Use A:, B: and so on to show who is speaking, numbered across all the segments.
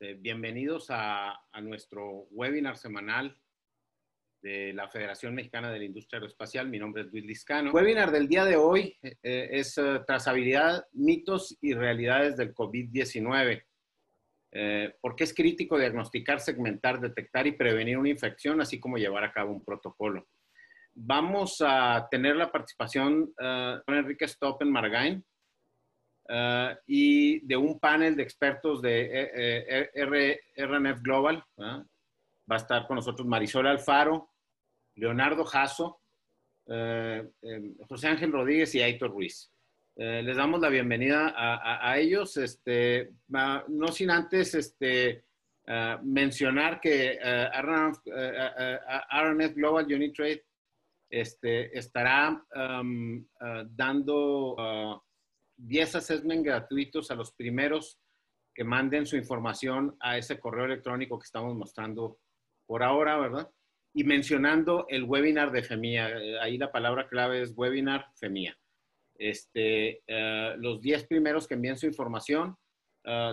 A: Bienvenidos a nuestro webinar semanal de la Federación Mexicana de la Industria Aeroespacial. Mi nombre es Luis Liscano. El webinar del día de hoy es trazabilidad, mitos y realidades del COVID-19. ¿Por qué es crítico diagnosticar, segmentar, detectar y prevenir una infección, así como llevar a cabo un protocolo? Vamos a tener la participación de Enrique Stoppen-Margain, y de un panel de expertos de RNF Global. Va a estar con nosotros Marisol Alfaro, Leonardo Jasso, José Ángel Rodríguez y Aitor Ruiz. Les damos la bienvenida a ellos, no sin antes mencionar que RNF Global Unit Trade estará dando 10 assessments gratuitos a los primeros que manden su información a ese correo electrónico que estamos mostrando por ahora, ¿verdad? Y mencionando el webinar de FEMIA. Ahí la palabra clave es webinar FEMIA. Los 10 primeros que envíen su información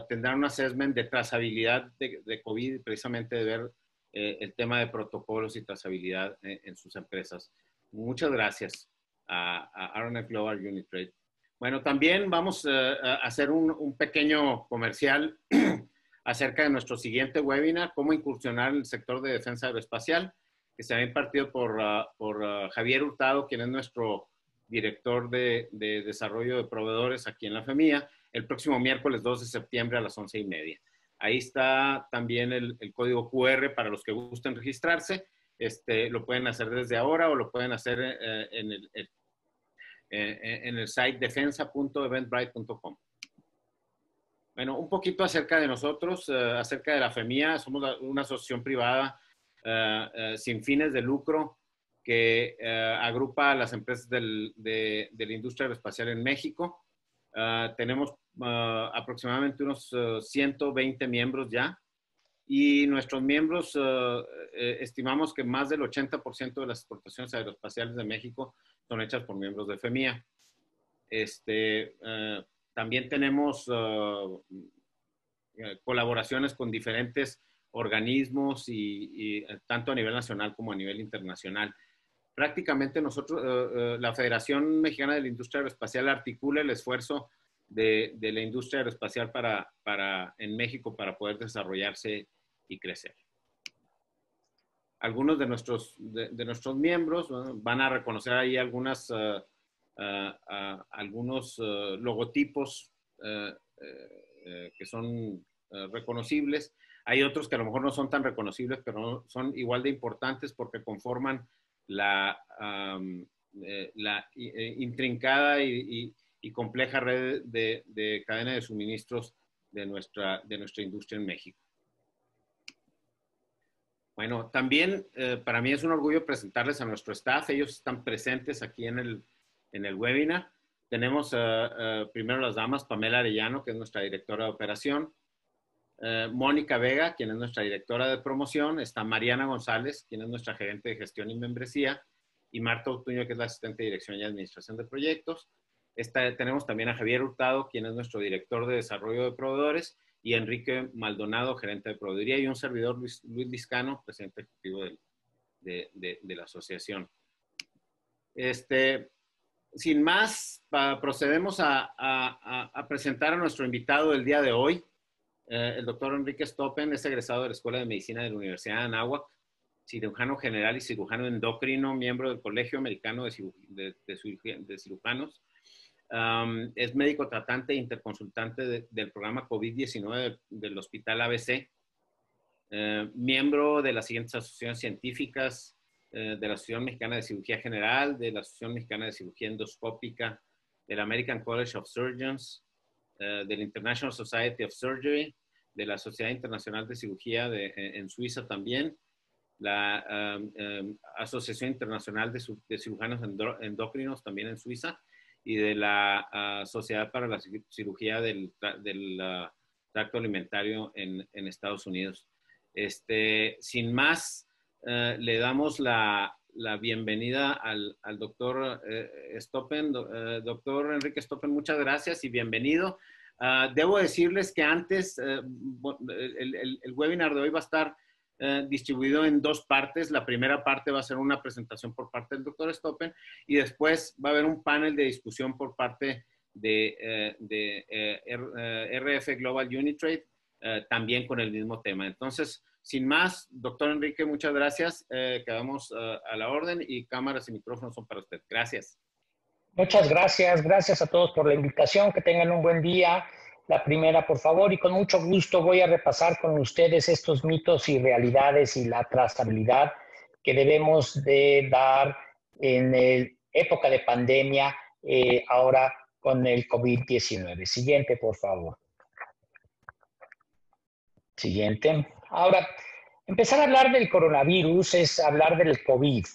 A: tendrán un assessment de trazabilidad de COVID, precisamente de ver el tema de protocolos y trazabilidad en sus empresas. Muchas gracias a RNF Global Unit Trade. Bueno, también vamos a hacer un pequeño comercial acerca de nuestro siguiente webinar, cómo incursionar en el sector de defensa aeroespacial, que será impartido por Javier Hurtado, quien es nuestro director de desarrollo de proveedores aquí en la FEMIA, el próximo miércoles 2 de septiembre a las 11:30. Ahí está también el código QR para los que gusten registrarse. Lo pueden hacer desde ahora o lo pueden hacer en el site defensa.eventbrite.com. Bueno, un poquito acerca de nosotros, acerca de la FEMIA. Somos una asociación privada sin fines de lucro que agrupa a las empresas de la industria aeroespacial en México. Tenemos aproximadamente unos 120 miembros ya. Y nuestros miembros estimamos que más del 80% de las exportaciones aeroespaciales de México son hechas por miembros de FEMIA. También tenemos colaboraciones con diferentes organismos y tanto a nivel nacional como a nivel internacional. Prácticamente nosotros, la Federación Mexicana de la Industria Aeroespacial articula el esfuerzo de la industria aeroespacial en México para poder desarrollarse y crecer. Algunos de nuestros miembros van a reconocer ahí algunos logotipos que son reconocibles. Hay otros que a lo mejor no son tan reconocibles, pero son igual de importantes porque conforman la intrincada y compleja red de cadena de suministros de nuestra industria en México. Bueno, también para mí es un orgullo presentarles a nuestro staff. Ellos están presentes aquí en el webinar. Tenemos primero las damas, Pamela Arellano, que es nuestra directora de operación, Mónica Vega, quien es nuestra directora de promoción, está Mariana González, quien es nuestra gerente de gestión y membresía, y Marta Utuño, que es la asistente de dirección y administración de proyectos. Tenemos también a Javier Hurtado, quien es nuestro director de desarrollo de proveedores, y Enrique Maldonado, gerente de proveeduría, y un servidor, Luis Liscano, presidente ejecutivo de la asociación. Sin más, procedemos a presentar a nuestro invitado del día de hoy. El doctor Enrique Stoppen es egresado de la Escuela de Medicina de la Universidad de Anáhuac, cirujano general y cirujano endocrino, miembro del Colegio Americano de Cirujanos. Es médico tratante e interconsultante del programa COVID-19 del Hospital ABC, miembro de las siguientes asociaciones científicas, de la Asociación Mexicana de Cirugía General, de la Asociación Mexicana de Cirugía Endoscópica, del American College of Surgeons, del International Society of Surgery, de la Sociedad Internacional de Cirugía en Suiza también, la Asociación Internacional de Cirujanos Endócrinos también en Suiza, y de la Sociedad para la Cirugía del Tracto Alimentario en Estados Unidos. Sin más, le damos la bienvenida al doctor Stoppen. Doctor Enrique Stoppen, muchas gracias y bienvenido. Debo decirles que antes, el webinar de hoy va a estar distribuido en dos partes. La primera parte va a ser una presentación por parte del doctor Stoppen y después va a haber un panel de discusión por parte de RF Global Unitrade, también con el mismo tema. Entonces, sin más, doctor Enrique, muchas gracias. Quedamos a la orden y cámaras y micrófonos son para usted. Gracias.
B: Muchas gracias. Gracias a todos por la invitación. Que tengan un buen día. La primera, por favor, y con mucho gusto voy a repasar con ustedes estos mitos y realidades y la trazabilidad que debemos de dar en época de pandemia, ahora con el COVID-19. Siguiente, por favor. Siguiente. Ahora, empezar a hablar del coronavirus es hablar del COVID.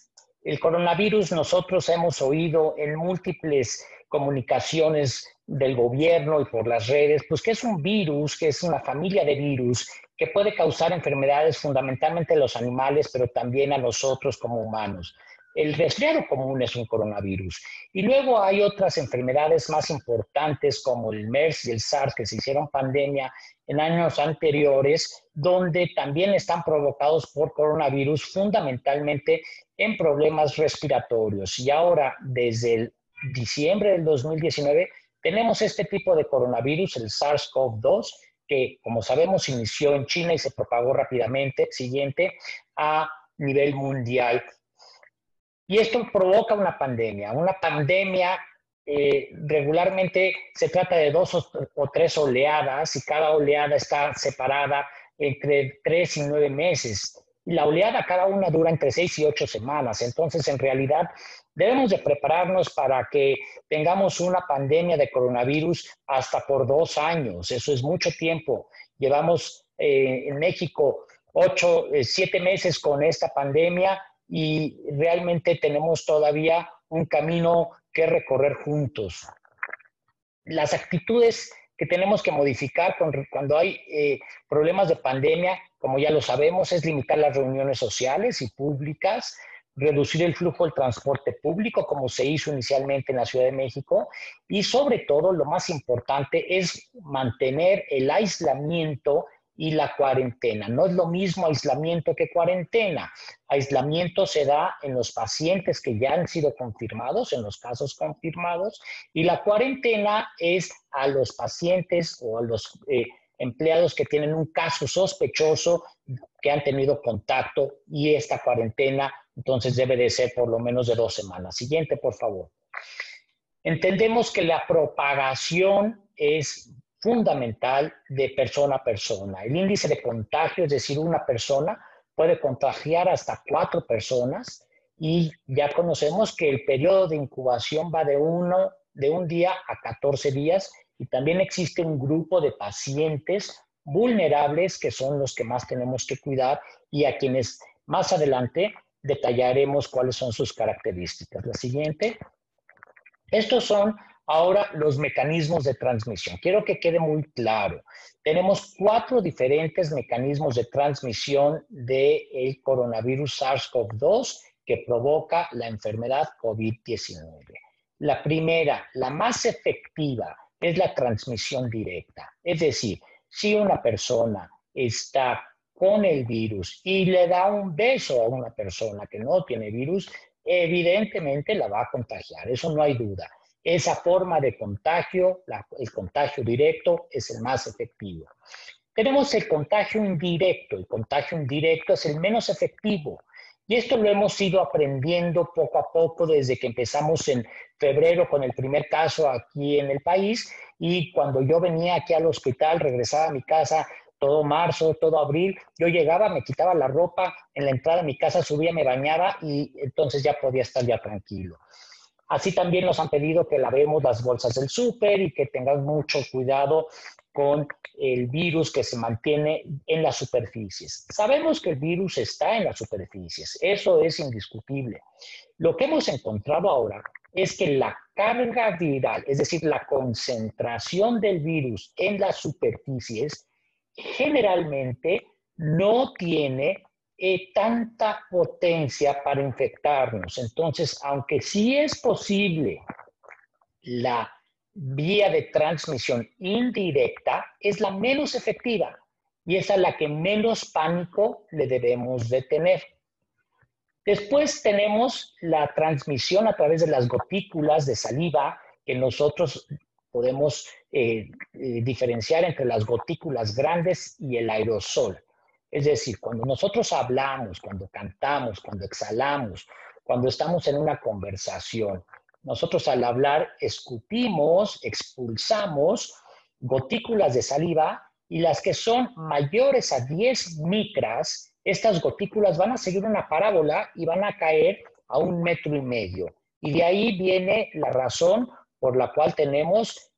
B: El coronavirus nosotros hemos oído en múltiples comunicaciones del gobierno y por las redes, pues que es un virus, que es una familia de virus que puede causar enfermedades fundamentalmente a los animales, pero también a nosotros como humanos. El resfriado común es un coronavirus. Y luego hay otras enfermedades más importantes como el MERS y el SARS que se hicieron pandemia en años anteriores, donde también están provocados por coronavirus, fundamentalmente en problemas respiratorios. Y ahora, desde el diciembre del 2019, tenemos este tipo de coronavirus, el SARS-CoV-2, que, como sabemos, inició en China y se propagó rápidamente, siguiente, a nivel mundial. Y esto provoca una pandemia. Una pandemia regularmente se trata de 2 o 3 oleadas y cada oleada está separada entre 3 y 9 meses. Y la oleada cada una dura entre 6 y 8 semanas. Entonces, en realidad, debemos de prepararnos para que tengamos una pandemia de coronavirus hasta por 2 años. Eso es mucho tiempo. Llevamos en México 7 meses con esta pandemia y realmente tenemos todavía un camino que recorrer juntos. Las actitudes que tenemos que modificar cuando hay problemas de pandemia, como ya lo sabemos, es limitar las reuniones sociales y públicas, reducir el flujo del transporte público, como se hizo inicialmente en la Ciudad de México, y sobre todo, lo más importante es mantener el aislamiento y la cuarentena. No es lo mismo aislamiento que cuarentena. Aislamiento se da en los pacientes que ya han sido confirmados, en los casos confirmados, y la cuarentena es a los pacientes o a los empleados que tienen un caso sospechoso que han tenido contacto, y esta cuarentena entonces debe de ser por lo menos de 2 semanas. Siguiente, por favor. Entendemos que la propagación es fundamental de persona a persona. El índice de contagio, es decir, una persona puede contagiar hasta 4 personas, y ya conocemos que el periodo de incubación va de un día a 14 días, y también existe un grupo de pacientes vulnerables que son los que más tenemos que cuidar y a quienes más adelante detallaremos cuáles son sus características. La siguiente. Estos son ahora los mecanismos de transmisión. Quiero que quede muy claro. Tenemos 4 diferentes mecanismos de transmisión del coronavirus SARS-CoV-2 que provoca la enfermedad COVID-19. La primera, la más efectiva, es la transmisión directa. Es decir, si una persona está con el virus y le da un beso a una persona que no tiene virus, evidentemente la va a contagiar, eso no hay duda. Esa forma de contagio, el contagio directo, es el más efectivo. Tenemos el contagio indirecto. El contagio indirecto es el menos efectivo. Y esto lo hemos ido aprendiendo poco a poco desde que empezamos en febrero con el primer caso aquí en el país. Y cuando yo venía aquí al hospital, regresaba a mi casa todo marzo, todo abril, yo llegaba, me quitaba la ropa, en la entrada de mi casa subía, me bañaba y entonces ya podía estar ya tranquilo. Así también nos han pedido que lavemos las bolsas del súper y que tengamos mucho cuidado con el virus que se mantiene en las superficies. Sabemos que el virus está en las superficies, eso es indiscutible. Lo que hemos encontrado ahora es que la carga viral, es decir, la concentración del virus en las superficies, generalmente no tiene tanta potencia para infectarnos. Entonces, aunque sí es posible la vía de transmisión indirecta es la menos efectiva y es a la que menos pánico le debemos de tener. Después tenemos la transmisión a través de las gotículas de saliva, que nosotros podemos diferenciar entre las gotículas grandes y el aerosol. Es decir, cuando nosotros hablamos, cuando cantamos, cuando exhalamos, cuando estamos en una conversación, nosotros al hablar escupimos, expulsamos gotículas de saliva y las que son mayores a 10 micras, estas gotículas van a seguir una parábola y van a caer a 1,5 metros. Y de ahí viene la razón por la cual tenemos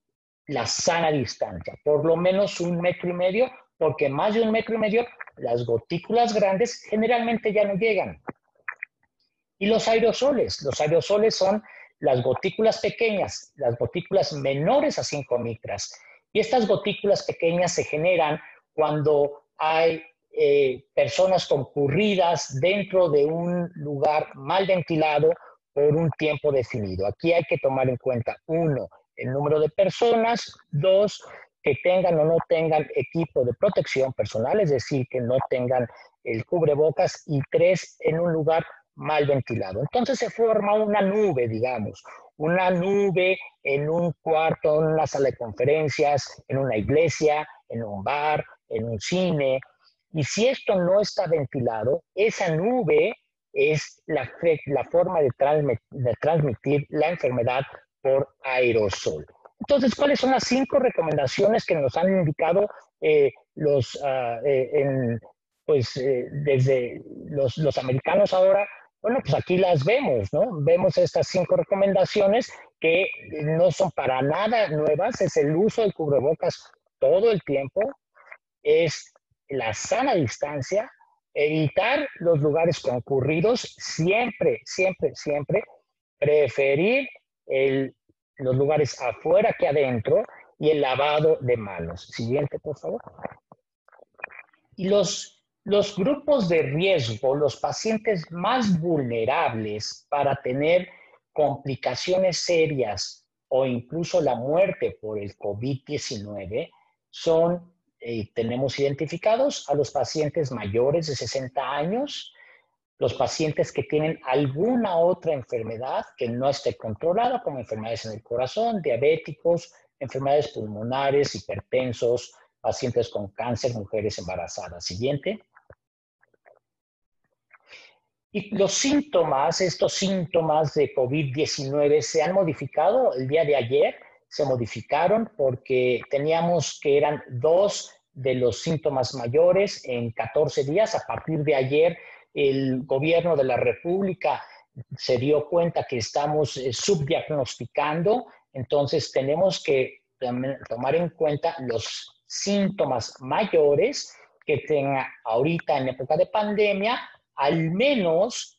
B: la sana distancia, por lo menos 1,5 metros, porque más de 1,5 metros, las gotículas grandes generalmente ya no llegan. Y los aerosoles son las gotículas pequeñas, las gotículas menores a 5 micras. Y estas gotículas pequeñas se generan cuando hay personas concurridas dentro de un lugar mal ventilado por un tiempo definido. Aquí hay que tomar en cuenta, 1, el número de personas, 2, que tengan o no tengan equipo de protección personal, es decir, que no tengan el cubrebocas, y 3, en un lugar mal ventilado. Entonces se forma una nube, digamos, una nube en un cuarto, en una sala de conferencias, en una iglesia, en un bar, en un cine. Y si esto no está ventilado, esa nube es la forma de transmitir la enfermedad por aerosol. Entonces, ¿cuáles son las 5 recomendaciones que nos han indicado desde los americanos ahora? Bueno, pues aquí las vemos, ¿no? Vemos estas 5 recomendaciones que no son para nada nuevas. Es el uso del cubrebocas todo el tiempo, es la sana distancia, evitar los lugares concurridos, siempre, siempre, siempre, preferir los lugares afuera que adentro, y el lavado de manos. Siguiente, por favor. Y los grupos de riesgo, los pacientes más vulnerables para tener complicaciones serias o incluso la muerte por el COVID-19 son, tenemos identificados a los pacientes mayores de 60 años, los pacientes que tienen alguna otra enfermedad que no esté controlada, como enfermedades en el corazón, diabéticos, enfermedades pulmonares, hipertensos, pacientes con cáncer, mujeres embarazadas. Siguiente. Y los síntomas, estos síntomas de COVID-19 se han modificado. El día de ayer se modificaron porque teníamos que eran 2 de los síntomas mayores en 14 días. A partir de ayer, el gobierno de la República se dio cuenta que estamos subdiagnosticando, entonces tenemos que tomar en cuenta los síntomas mayores que tenga ahorita en época de pandemia, al menos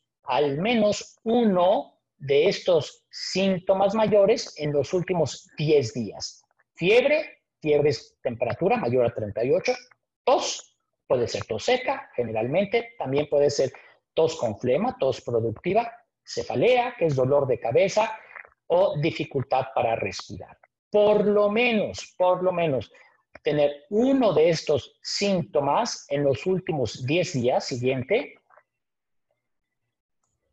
B: uno de estos síntomas mayores en los últimos 10 días. Fiebre es temperatura mayor a 38, tos, puede ser tos seca, generalmente, también puede ser tos con flema, tos productiva, cefalea, que es dolor de cabeza, o dificultad para respirar. Por lo menos, tener uno de estos síntomas en los últimos 10 días, siguiente,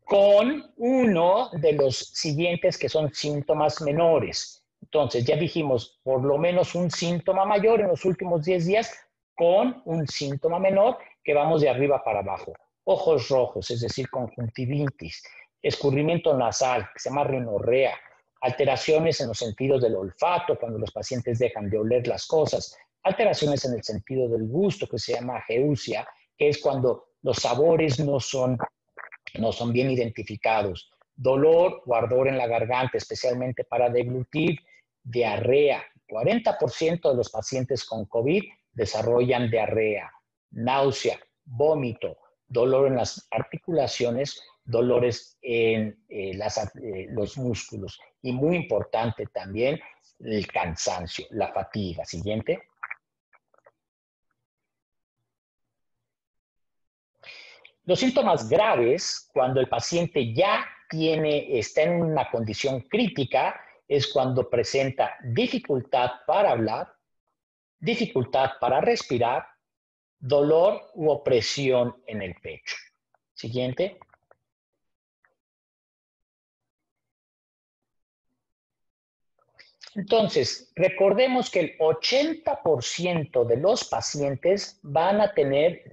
B: con uno de los siguientes que son síntomas menores. Entonces, ya dijimos, por lo menos un síntoma mayor en los últimos 10 días con un síntoma menor, que vamos de arriba para abajo. Ojos rojos, es decir, conjuntivitis, escurrimiento nasal, que se llama rinorrea, alteraciones en los sentidos del olfato, cuando los pacientes dejan de oler las cosas, alteraciones en el sentido del gusto, que se llama ageusia, que es cuando los sabores no son bien identificados, dolor o ardor en la garganta, especialmente para deglutir, diarrea. 40% de los pacientes con COVID desarrollan diarrea, náusea, vómito, dolor en las articulaciones, dolores en los músculos. Y muy importante también, el cansancio, la fatiga. Siguiente. Los síntomas graves, cuando el paciente ya está en una condición crítica, es cuando presenta dificultad para hablar, dificultad para respirar, dolor u opresión en el pecho. Siguiente. Entonces, recordemos que el 80% de los pacientes van a tener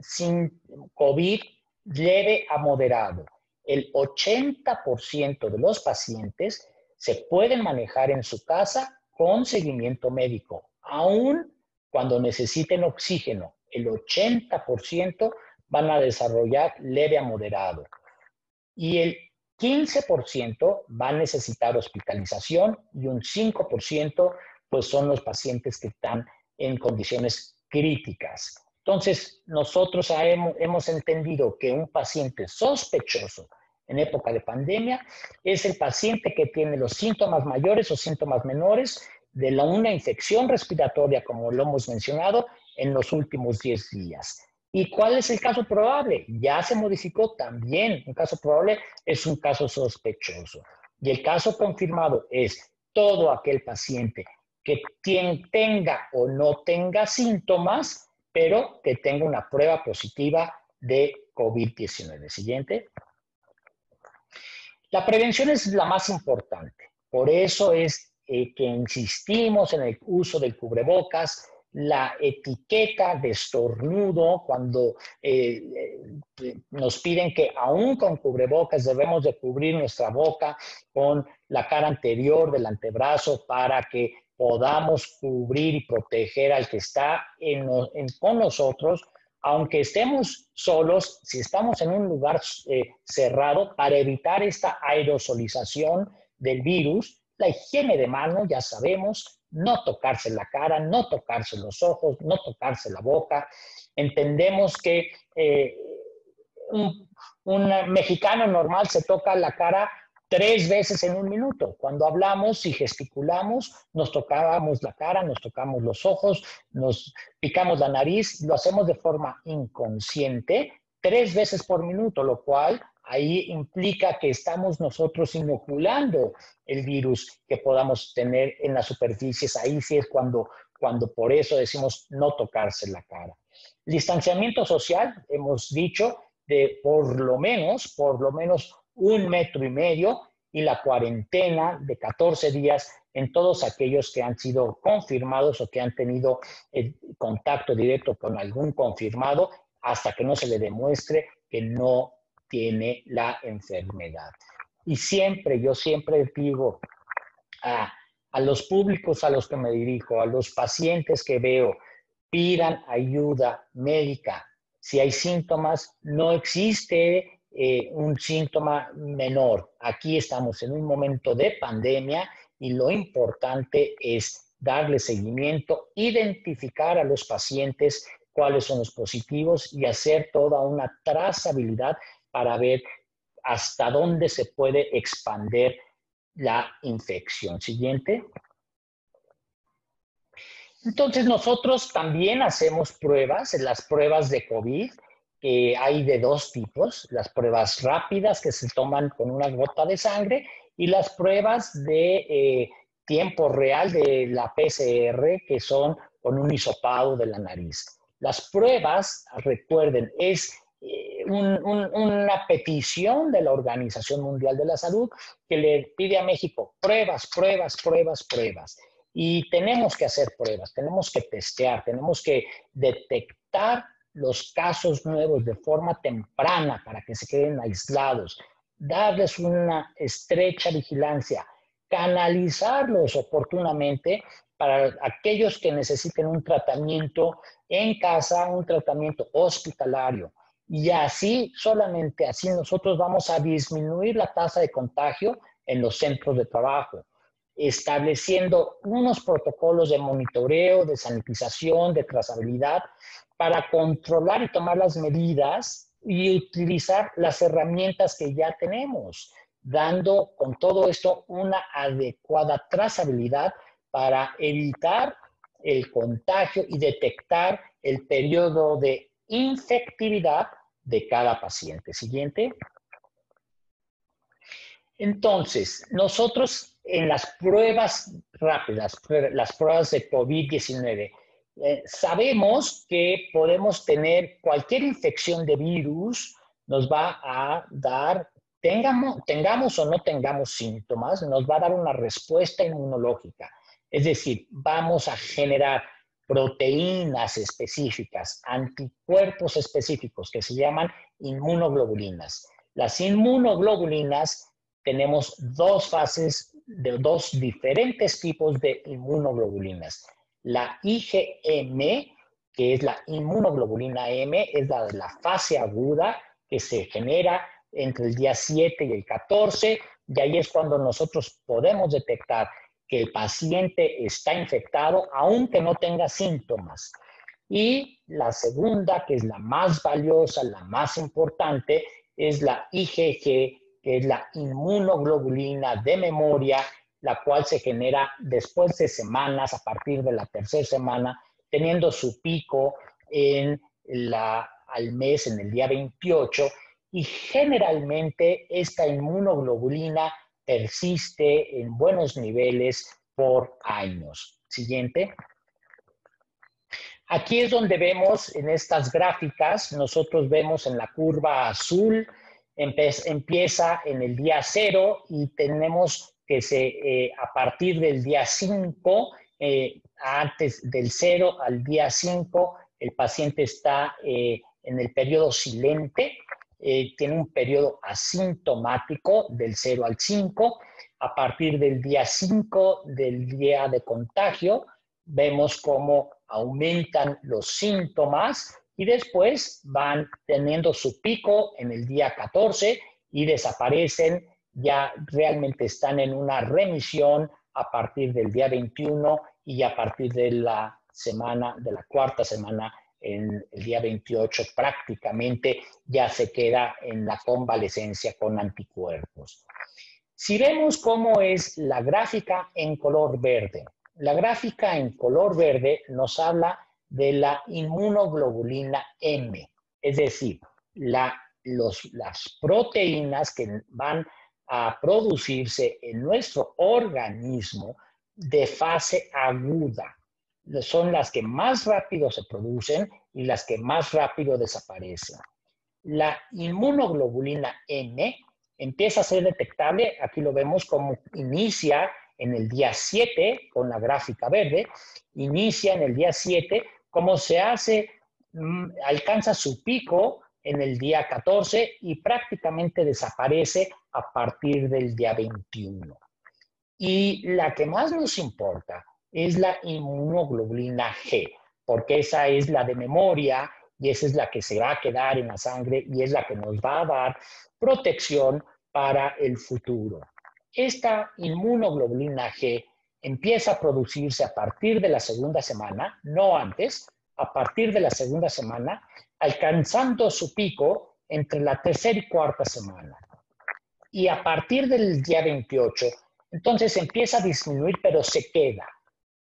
B: COVID leve a moderado. El 80% de los pacientes se pueden manejar en su casa con seguimiento médico, aun cuando necesiten oxígeno. El 80% van a desarrollar leve a moderado. Y el 15% va a necesitar hospitalización y un 5% pues son los pacientes que están en condiciones críticas. Entonces, nosotros hemos entendido que un paciente sospechoso en época de pandemia es el paciente que tiene los síntomas mayores o síntomas menores de una infección respiratoria, como lo hemos mencionado, en los últimos 10 días. ¿Y cuál es el caso probable? Ya se modificó también. Un caso probable es un caso sospechoso. Y el caso confirmado es todo aquel paciente que tenga o no tenga síntomas, pero que tenga una prueba positiva de COVID-19. Siguiente. La prevención es la más importante. Por eso es que insistimos en el uso del cubrebocas, la etiqueta de estornudo, cuando nos piden que aún con cubrebocas debemos de cubrir nuestra boca con la cara anterior del antebrazo para que podamos cubrir y proteger al que está con nosotros, aunque estemos solos, si estamos en un lugar cerrado, para evitar esta aerosolización del virus. La higiene de mano, ya sabemos, no tocarse la cara, no tocarse los ojos, no tocarse la boca. Entendemos que un mexicano normal se toca la cara 3 veces en un minuto. Cuando hablamos y gesticulamos, nos tocamos la cara, nos tocamos los ojos, nos picamos la nariz, lo hacemos de forma inconsciente 3 veces por minuto, lo cual ahí implica que estamos nosotros inoculando el virus que podamos tener en las superficies. Ahí sí es cuando por eso decimos no tocarse la cara. Distanciamiento social, hemos dicho, de por lo menos 1,5 metros, y la cuarentena de 14 días en todos aquellos que han sido confirmados o que han tenido contacto directo con algún confirmado hasta que no se le demuestre que no tiene la enfermedad. Y yo siempre digo a los públicos a los que me dirijo, a los pacientes que veo, pidan ayuda médica. Si hay síntomas, no existe un síntoma menor. Aquí estamos en un momento de pandemia y lo importante es darle seguimiento, identificar a los pacientes cuáles son los positivos y hacer toda una trazabilidad para ver hasta dónde se puede expandir la infección. Siguiente. Entonces nosotros también hacemos pruebas, las pruebas de COVID, que hay de 2 tipos, las pruebas rápidas que se toman con una gota de sangre y las pruebas de tiempo real de la PCR, que son con un hisopado de la nariz. Las pruebas, recuerden, es una petición de la Organización Mundial de la Salud que le pide a México pruebas. Y tenemos que hacer pruebas, tenemos que testear, tenemos que detectar los casos nuevos de forma temprana para que se queden aislados, darles una estrecha vigilancia, canalizarlos oportunamente para aquellos que necesiten un tratamiento en casa, un tratamiento hospitalario. Y así, solamente así, nosotros vamos a disminuir la tasa de contagio en los centros de trabajo, estableciendo unos protocolos de monitoreo, de sanitización, de trazabilidad, para controlar y tomar las medidas y utilizar las herramientas que ya tenemos, dando con todo esto una adecuada trazabilidad para evitar el contagio y detectar el periodo de infectividad de cada paciente. Siguiente. Entonces, nosotros en las pruebas rápidas, las pruebas de COVID-19, sabemos que podemos tener cualquier infección de virus, nos va a dar, tengamos o no tengamos síntomas, nos va a dar una respuesta inmunológica. Es decir, vamos a generar proteínas específicas, anticuerpos específicos que se llaman inmunoglobulinas. Las inmunoglobulinas tenemos dos fases de dos diferentes tipos de inmunoglobulinas. La IgM, que es la inmunoglobulina M, es la de la fase aguda que se genera entre el día 7 y el 14, y ahí es cuando nosotros podemos detectar que el paciente está infectado, aunque no tenga síntomas. Y la segunda, que es la más valiosa, la más importante, es la IgG, que es la inmunoglobulina de memoria, la cual se genera después de semanas, a partir de la tercera semana, teniendo su pico al mes, en el día 28, y generalmente esta inmunoglobulina persiste en buenos niveles por años. Siguiente. Aquí es donde vemos en estas gráficas, nosotros vemos en la curva azul, empieza en el día 0 y tenemos que a partir del día 5, antes del 0 al día 5, el paciente está en el periodo silente, tiene un periodo asintomático del 0 al 5. A partir del día 5 del día de contagio, vemos cómo aumentan los síntomas y después van teniendo su pico en el día 14 y desaparecen, ya realmente están en una remisión a partir del día 21 y a partir de la cuarta semana, en el día 28, prácticamente ya se queda en la convalecencia con anticuerpos. Si vemos cómo es la gráfica en color verde, la gráfica en color verde nos habla de la inmunoglobulina M, es decir, las proteínas que van a producirse en nuestro organismo de fase aguda. Son las que más rápido se producen y las que más rápido desaparecen. La inmunoglobulina M empieza a ser detectable, aquí lo vemos como inicia en el día 7, con la gráfica verde, inicia en el día 7, como se hace, alcanza su pico en el día 14 y prácticamente desaparece a partir del día 21. Y la que más nos importa es la inmunoglobulina G, porque esa es la de memoria y esa es la que se va a quedar en la sangre y es la que nos va a dar protección para el futuro. Esta inmunoglobulina G empieza a producirse a partir de la segunda semana, no antes, a partir de la segunda semana, alcanzando su pico entre la tercera y cuarta semana. Y a partir del día 28, entonces empieza a disminuir, pero se queda.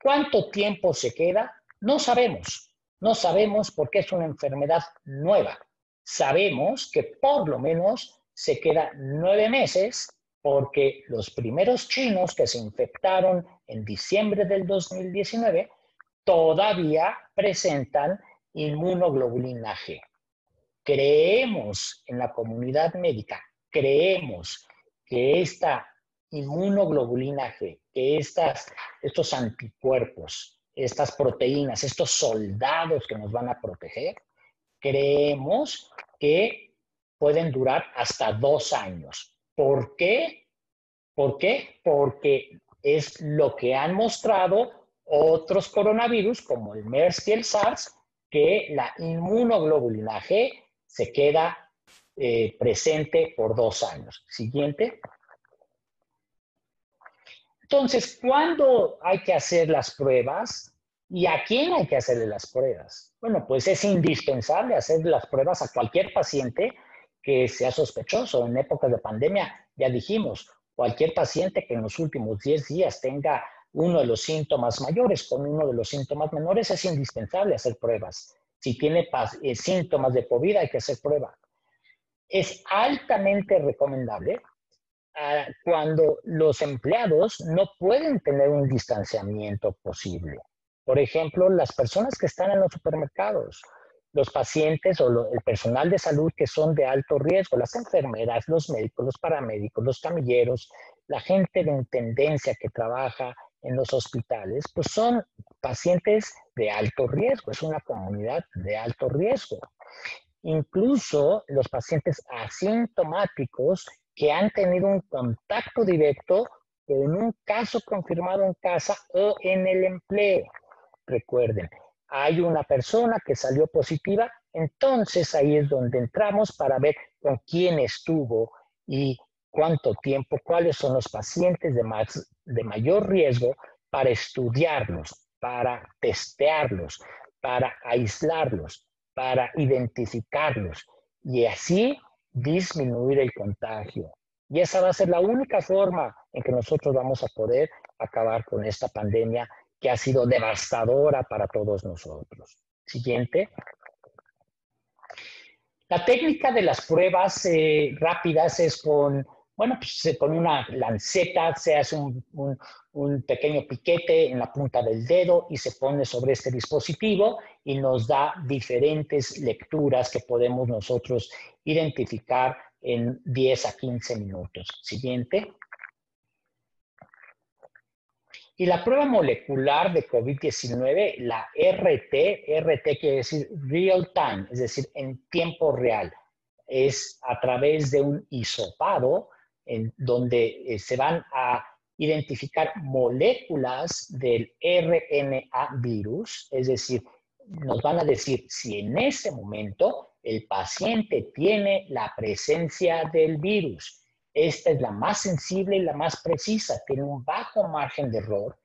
B: ¿Cuánto tiempo se queda? No sabemos. No sabemos porque es una enfermedad nueva. Sabemos que por lo menos se queda 9 meses porque los primeros chinos que se infectaron en diciembre del 2019 todavía presentan inmunoglobulina G. Creemos en la comunidad médica, creemos que esta inmunoglobulina G, que estos anticuerpos, estas proteínas, estos soldados que nos van a proteger, creemos que pueden durar hasta 2 años. ¿Por qué? ¿Por qué? Porque es lo que han mostrado otros coronavirus, como el MERS y el SARS, que la inmunoglobulina G se queda presente por 2 años. Siguiente. Entonces, ¿cuándo hay que hacer las pruebas? ¿Y a quién hay que hacerle las pruebas? Bueno, pues es indispensable hacer las pruebas a cualquier paciente que sea sospechoso. En épocas de pandemia, ya dijimos, cualquier paciente que en los últimos 10 días tenga uno de los síntomas mayores con uno de los síntomas menores, es indispensable hacer pruebas. Si tiene síntomas de COVID, hay que hacer prueba. Es altamente recomendable cuando los empleados no pueden tener un distanciamiento posible. Por ejemplo, las personas que están en los supermercados, los pacientes o el personal de salud que son de alto riesgo, las enfermeras, los médicos, los paramédicos, los camilleros, la gente de intendencia que trabaja en los hospitales, pues son pacientes de alto riesgo, es una comunidad de alto riesgo. Incluso los pacientes asintomáticos que han tenido un contacto directo con un caso confirmado en casa o en el empleo. Recuerden, hay una persona que salió positiva, entonces ahí es donde entramos para ver con quién estuvo y cuánto tiempo, cuáles son los pacientes de mayor riesgo para estudiarlos, para testearlos, para aislarlos, para identificarlos y así disminuir el contagio. Y esa va a ser la única forma en que nosotros vamos a poder acabar con esta pandemia que ha sido devastadora para todos nosotros. Siguiente. La técnica de las pruebas rápidas es con, bueno, pues con una lanceta, se hace un pequeño piquete en la punta del dedo y se pone sobre este dispositivo y nos da diferentes lecturas que podemos nosotros identificar en 10 a 15 minutos. Siguiente. Y la prueba molecular de COVID-19, la RT quiere decir real time, es decir, en tiempo real. Es a través de un hisopado en donde se van a identificar moléculas del RNA virus, es decir, nos van a decir si en ese momento el paciente tiene la presencia del virus. Esta es la más sensible y la más precisa, tiene un bajo margen de error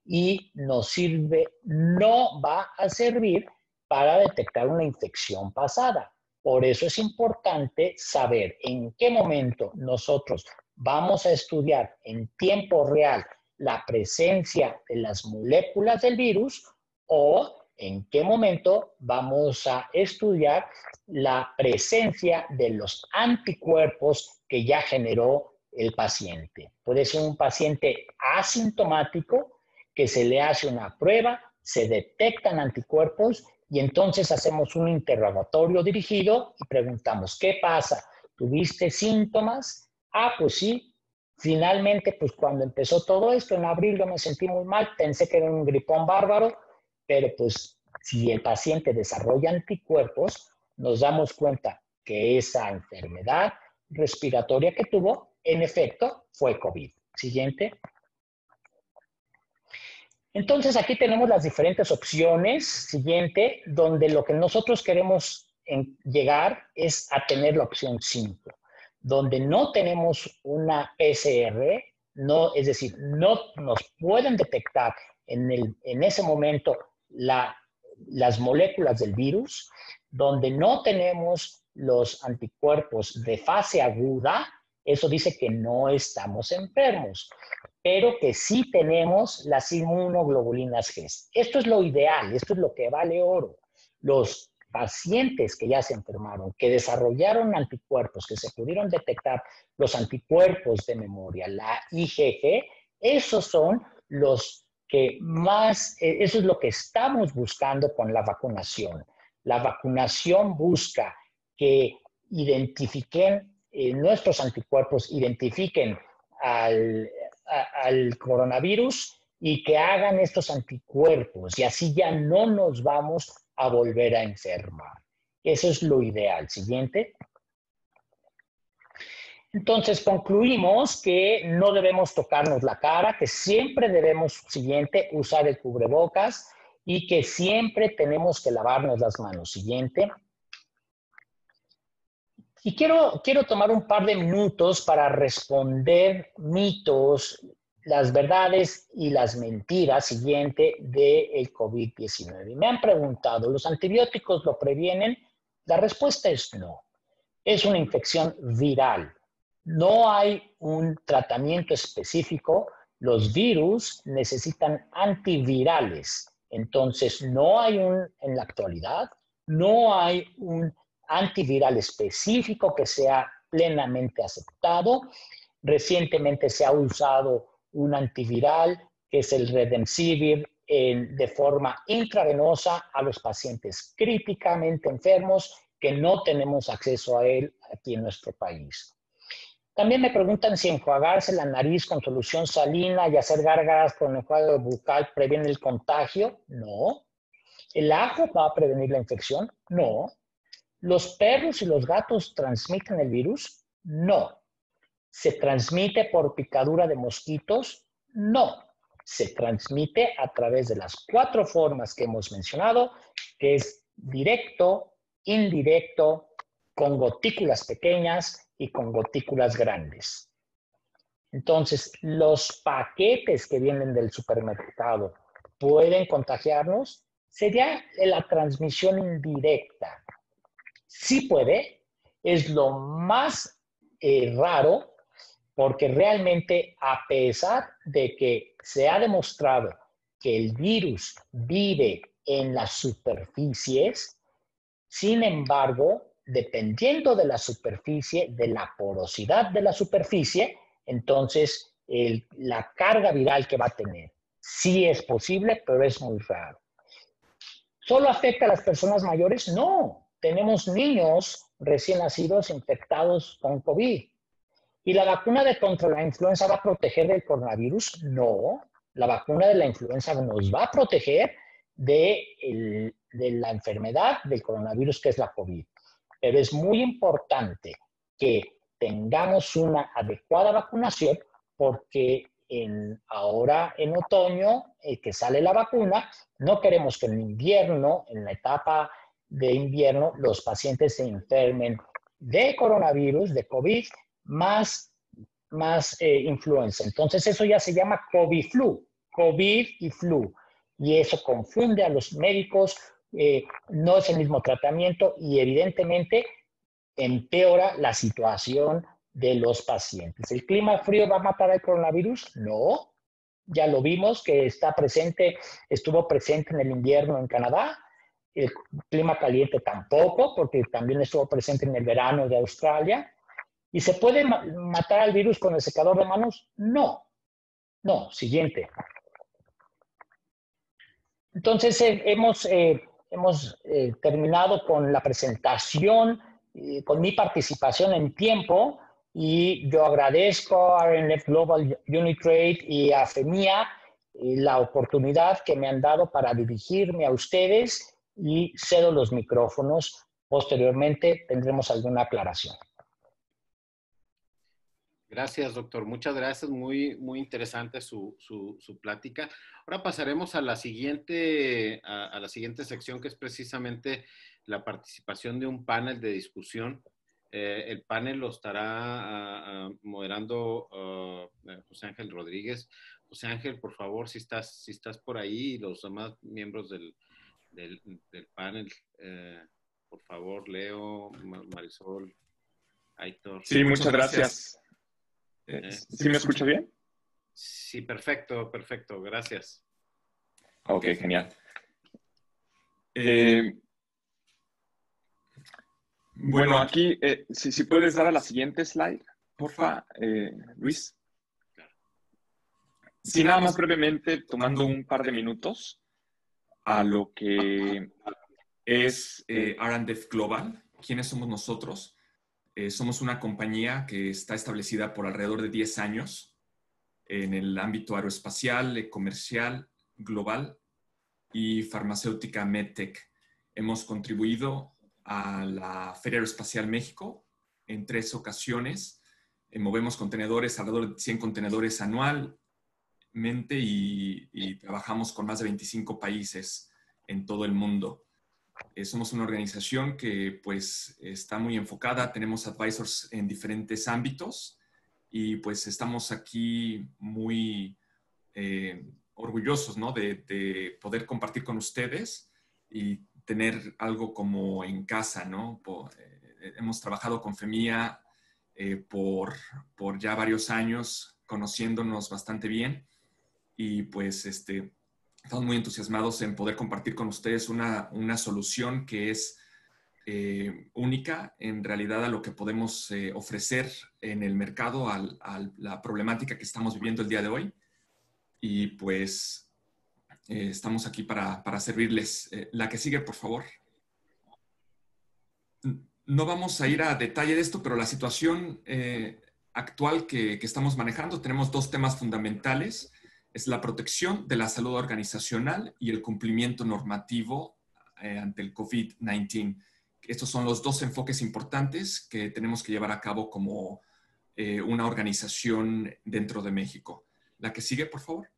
B: y nos sirve, no va a servir para detectar una infección pasada. Por eso es importante saber en qué momento nosotros vamos a estudiar en tiempo real la presencia de las moléculas del virus o en qué momento vamos a estudiar la presencia de los anticuerpos que ya generó el paciente. Puede ser un paciente asintomático que se le hace una prueba, se detectan anticuerpos y entonces hacemos un interrogatorio dirigido y preguntamos, ¿qué pasa? ¿Tuviste síntomas? Ah, pues sí. Finalmente, pues cuando empezó todo esto, en abril yo me sentí muy mal, pensé que era un gripón bárbaro, pero pues si el paciente desarrolla anticuerpos, nos damos cuenta que esa enfermedad respiratoria que tuvo, en efecto, fue COVID. Siguiente. Entonces, aquí tenemos las diferentes opciones. Siguiente, donde lo que nosotros queremos llegar es a tener la opción 5, donde no tenemos una PCR, no, es decir, no nos pueden detectar en ese momento las moléculas del virus, donde no tenemos los anticuerpos de fase aguda, eso dice que no estamos enfermos, pero que sí tenemos las inmunoglobulinas G. Esto es lo ideal, esto es lo que vale oro. Los pacientes que ya se enfermaron, que desarrollaron anticuerpos, que se pudieron detectar los anticuerpos de memoria, la IgG, esos son los que más, eso es lo que estamos buscando con la vacunación. La vacunación busca que identifiquen nuestros anticuerpos, identifiquen al coronavirus y que hagan estos anticuerpos y así ya no nos vamos a volver a enfermar. Eso es lo ideal. Siguiente. Entonces concluimos que no debemos tocarnos la cara, que siempre debemos, siguiente, usar el cubrebocas y que siempre tenemos que lavarnos las manos. Siguiente. Y quiero tomar un par de minutos para responder mitos, las verdades y las mentiras siguiente del COVID-19. Me han preguntado, ¿los antibióticos lo previenen? La respuesta es no. Es una infección viral. No hay un tratamiento específico. Los virus necesitan antivirales. Entonces, no hay en la actualidad, no hay un antiviral específico que sea plenamente aceptado. Recientemente se ha usado un antiviral, que es el Remdesivir, de forma intravenosa a los pacientes críticamente enfermos que no tenemos acceso a él aquí en nuestro país. También me preguntan si enjuagarse la nariz con solución salina y hacer gárgaras con enjuague bucal previene el contagio. No. ¿El ajo va a prevenir la infección? No. ¿Los perros y los gatos transmiten el virus? No. ¿Se transmite por picadura de mosquitos? No. Se transmite a través de las 4 formas que hemos mencionado, que es directo, indirecto, con gotículas pequeñas y con gotículas grandes. Entonces, los paquetes que vienen del supermercado pueden contagiarnos. Sería la transmisión indirecta. Sí puede, es lo más raro, porque realmente a pesar de que se ha demostrado que el virus vive en las superficies, sin embargo, dependiendo de la superficie, de la porosidad de la superficie, entonces la carga viral que va a tener. Sí es posible, pero es muy raro. ¿Solo afecta a las personas mayores? No. Tenemos niños recién nacidos infectados con COVID. ¿Y la vacuna contra la influenza va a proteger del coronavirus? No. La vacuna de la influenza nos va a proteger de la enfermedad del coronavirus, que es la COVID. Pero es muy importante que tengamos una adecuada vacunación, porque ahora en otoño, que sale la vacuna, no queremos que en invierno, en la etapa de invierno, los pacientes se enfermen de coronavirus, de COVID, más influenza. Entonces eso ya se llama COVID-flu, COVID y flu. Y eso confunde a los médicos, no es el mismo tratamiento y evidentemente empeora la situación de los pacientes. ¿El clima frío va a matar al coronavirus? No. Ya lo vimos que estuvo presente en el invierno en Canadá. El clima caliente tampoco, porque también estuvo presente en el verano de Australia. ¿Y se puede matar al virus con el secador de manos? No. No. Siguiente. Entonces, hemos terminado con la presentación, con mi participación en tiempo, y yo agradezco a RNF Global Unitrade y a FEMIA la oportunidad que me han dado para dirigirme a ustedes, y cedo los micrófonos. Posteriormente tendremos alguna aclaración.
A: Gracias, doctor. Muchas gracias. Muy, muy interesante su plática. Ahora pasaremos a la siguiente sección, que es precisamente la participación de un panel de discusión. El panel lo estará moderando José Ángel Rodríguez. José Ángel, por favor, si estás por ahí, y los demás miembros del panel, por favor, Leo, Marisol, Aitor.
C: Sí, muchas gracias. ¿Sí me escucha bien?
A: Sí, perfecto, perfecto, gracias.
C: Ok, genial. Bueno, aquí, si puedes dar a la siguiente slide, porfa, Luis. Sí, nada más brevemente, tomando un par de minutos a lo que es R&D Global. ¿Quiénes somos nosotros? Somos una compañía que está establecida por alrededor de 10 años en el ámbito aeroespacial, comercial, global y farmacéutica MedTech. Hemos contribuido a la Feria Aeroespacial México en 3 ocasiones. Movemos contenedores, alrededor de 100 contenedores anualmente, y trabajamos con más de 25 países en todo el mundo. Somos una organización que pues está muy enfocada, tenemos advisors en diferentes ámbitos, y pues estamos aquí muy orgullosos, ¿no? de poder compartir con ustedes y tener algo como en casa, ¿no? Hemos trabajado con FEMIA por ya varios años, conociéndonos bastante bien, y pues estamos muy entusiasmados en poder compartir con ustedes una solución que es única en realidad a lo que podemos ofrecer en el mercado, a la problemática que estamos viviendo el día de hoy. Y pues estamos aquí para servirles. La que sigue, por favor. No vamos a ir a detalle de esto, pero la situación actual que estamos manejando, tenemos dos temas fundamentales. Es la protección de la salud organizacional y el cumplimiento normativo ante el COVID-19. Estos son los dos enfoques importantes que tenemos que llevar a cabo como una organización dentro de México. La que sigue, por favor.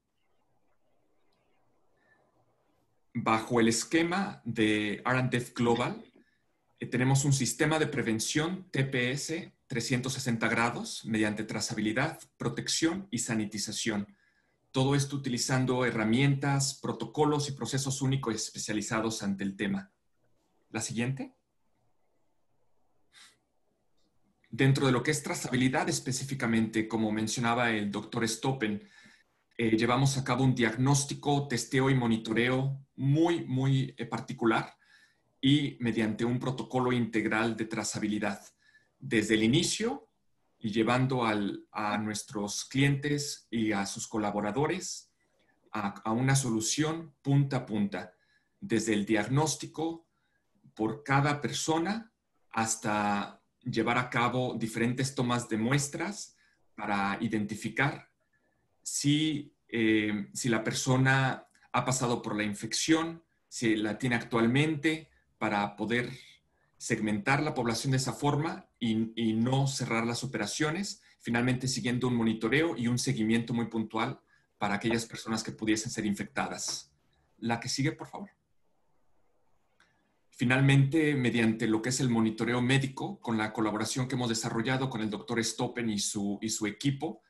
C: Bajo el esquema de R&D Global, tenemos un sistema de prevención TPS 360 grados mediante trazabilidad, protección y sanitización. Todo esto utilizando herramientas, protocolos y procesos únicos y especializados ante el tema. La siguiente. Dentro de lo que es trazabilidad específicamente, como mencionaba el doctor Stoppen, llevamos a cabo un diagnóstico, testeo y monitoreo muy particular y mediante un protocolo integral de trazabilidad. Desde el inicio y llevando a nuestros clientes y a sus colaboradores a una solución punta a punta. Desde el diagnóstico por cada persona hasta llevar a cabo diferentes tomas de muestras para identificar si la persona ha pasado por la infección, si la tiene actualmente, para poder segmentar la población de esa forma y no cerrar las operaciones, finalmente siguiendo un monitoreo y un seguimiento muy puntual para aquellas personas que pudiesen ser infectadas. La que sigue, por favor. Finalmente, mediante lo que es el monitoreo médico, con la colaboración que hemos desarrollado con el doctor Stoppen y su equipo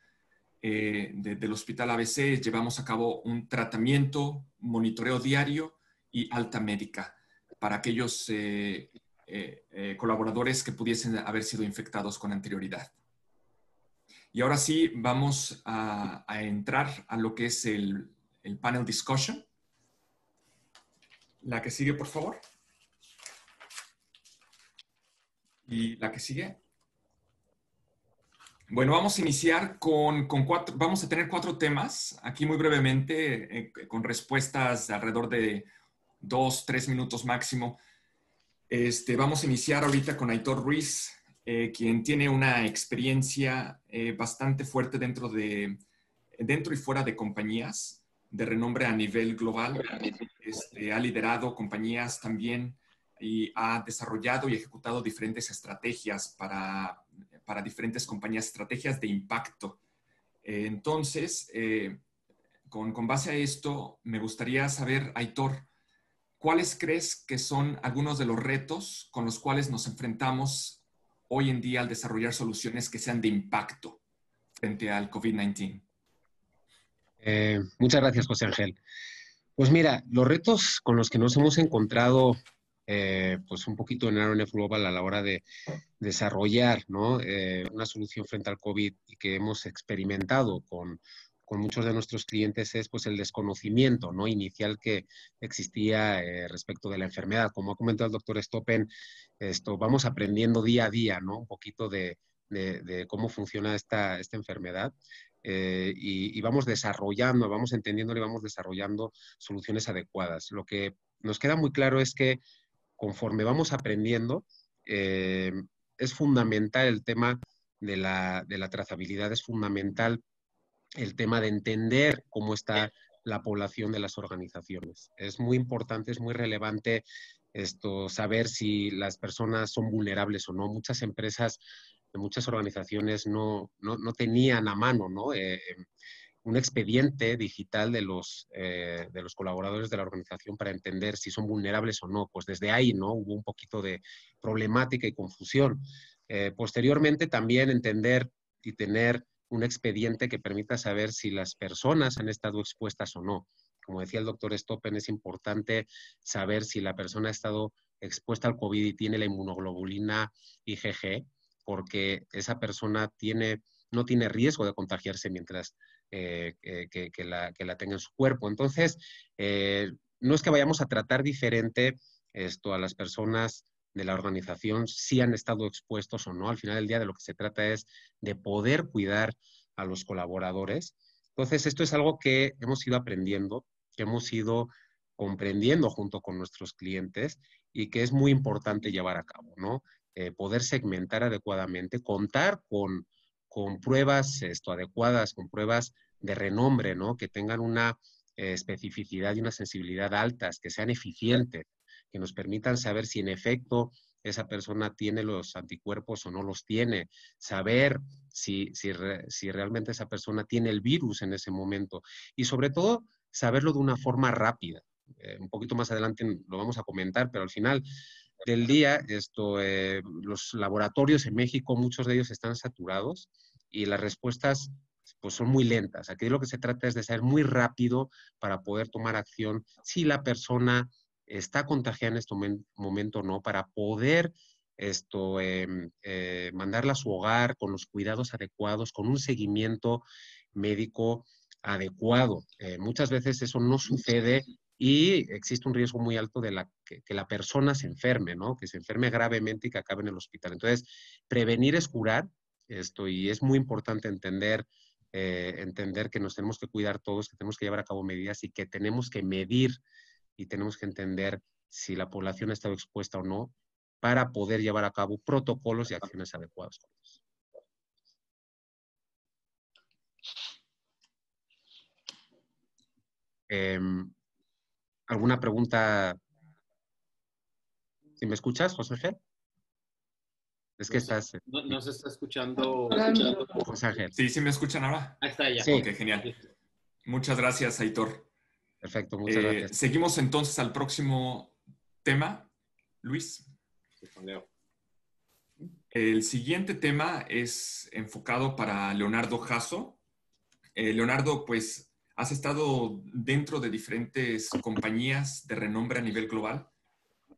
C: del Hospital ABC, llevamos a cabo un tratamiento, monitoreo diario y alta médica para aquellos colaboradores que pudiesen haber sido infectados con anterioridad. Y ahora sí, vamos a entrar a lo que es el panel discussion. La que sigue, por favor. Y la que sigue. Bueno, vamos a iniciar con cuatro, vamos a tener 4 temas, aquí muy brevemente, con respuestas de alrededor de 2-3 minutos máximo. Vamos a iniciar ahorita con Aitor Ruiz, quien tiene una experiencia bastante fuerte dentro y fuera de compañías de renombre a nivel global. Ha liderado compañías también y ha desarrollado y ejecutado diferentes estrategias para diferentes compañías, estrategias de impacto. Entonces, con base a esto, me gustaría saber, Aitor, ¿cuáles crees que son algunos de los retos con los cuales nos enfrentamos hoy en día al desarrollar soluciones que sean de impacto frente al COVID-19?
D: Muchas gracias, José Ángel. Pues mira, los retos con los que nos hemos encontrado pues un poquito en R&D Global a la hora de desarrollar, ¿no? Una solución frente al COVID y que hemos experimentado con muchos de nuestros clientes es pues el desconocimiento, ¿no? Inicial que existía respecto de la enfermedad. Como ha comentado el doctor Stoppen, vamos aprendiendo día a día, ¿no? Un poquito de cómo funciona esta enfermedad. Y vamos desarrollando, vamos entendiéndolo y vamos desarrollando soluciones adecuadas. Lo que nos queda muy claro es que conforme vamos aprendiendo, es fundamental el tema de la trazabilidad, es fundamental el tema de entender cómo está la población de las organizaciones. Es muy importante, es muy relevante saber si las personas son vulnerables o no. Muchas empresas, muchas organizaciones no tenían a mano, ¿no? Un expediente digital de los colaboradores de la organización para entender si son vulnerables o no. Pues desde ahí, ¿no? Hubo un poquito de problemática y confusión. Posteriormente también entender y tener un expediente que permita saber si las personas han estado expuestas o no. Como decía el doctor Stoppen, es importante saber si la persona ha estado expuesta al COVID y tiene la inmunoglobulina IgG, porque esa persona no tiene riesgo de contagiarse mientras que la tenga en su cuerpo. Entonces, no es que vayamos a tratar diferente a las personas de la organización, si han estado expuestos o no. Al final del día de lo que se trata es de poder cuidar a los colaboradores. Entonces, esto es algo que hemos ido aprendiendo, que hemos ido comprendiendo junto con nuestros clientes y que es muy importante llevar a cabo, ¿no? Poder segmentar adecuadamente, contar con pruebas adecuadas, con pruebas de renombre, ¿no? Que tengan una especificidad y una sensibilidad altas, que sean eficientes, que nos permitan saber si en efecto esa persona tiene los anticuerpos o no los tiene, saber si realmente esa persona tiene el virus en ese momento y sobre todo saberlo de una forma rápida. Un poquito más adelante lo vamos a comentar, pero al final del día, los laboratorios en México, muchos de ellos están saturados y las respuestas pues son muy lentas. Aquí lo que se trata es de ser muy rápido para poder tomar acción si la persona está contagiada en este momento o no, para poder mandarla a su hogar con los cuidados adecuados, con un seguimiento médico adecuado. Muchas veces eso no sucede y existe un riesgo muy alto de que la persona se enferme, ¿no? Que se enferme gravemente y que acabe en el hospital. Entonces, prevenir es curar, y es muy importante entender que nos tenemos que cuidar todos, que tenemos que llevar a cabo medidas y que tenemos que medir y tenemos que entender si la población ha estado expuesta o no para poder llevar a cabo protocolos y acciones adecuadas con ellos. ¿Alguna pregunta? ¿Si me escuchas, José Ángel? Es que estás...
A: No se está escuchando.
D: José Ángel.
C: Sí, sí me escuchan ahora.
A: Ahí está ya.
D: Sí.
C: Ok, genial. Muchas gracias, Aitor.
D: Perfecto, muchas gracias.
C: Seguimos entonces al próximo tema. Luis. El siguiente tema es enfocado para Leonardo Jasso. Leonardo, pues, has estado dentro de diferentes compañías de renombre a nivel global,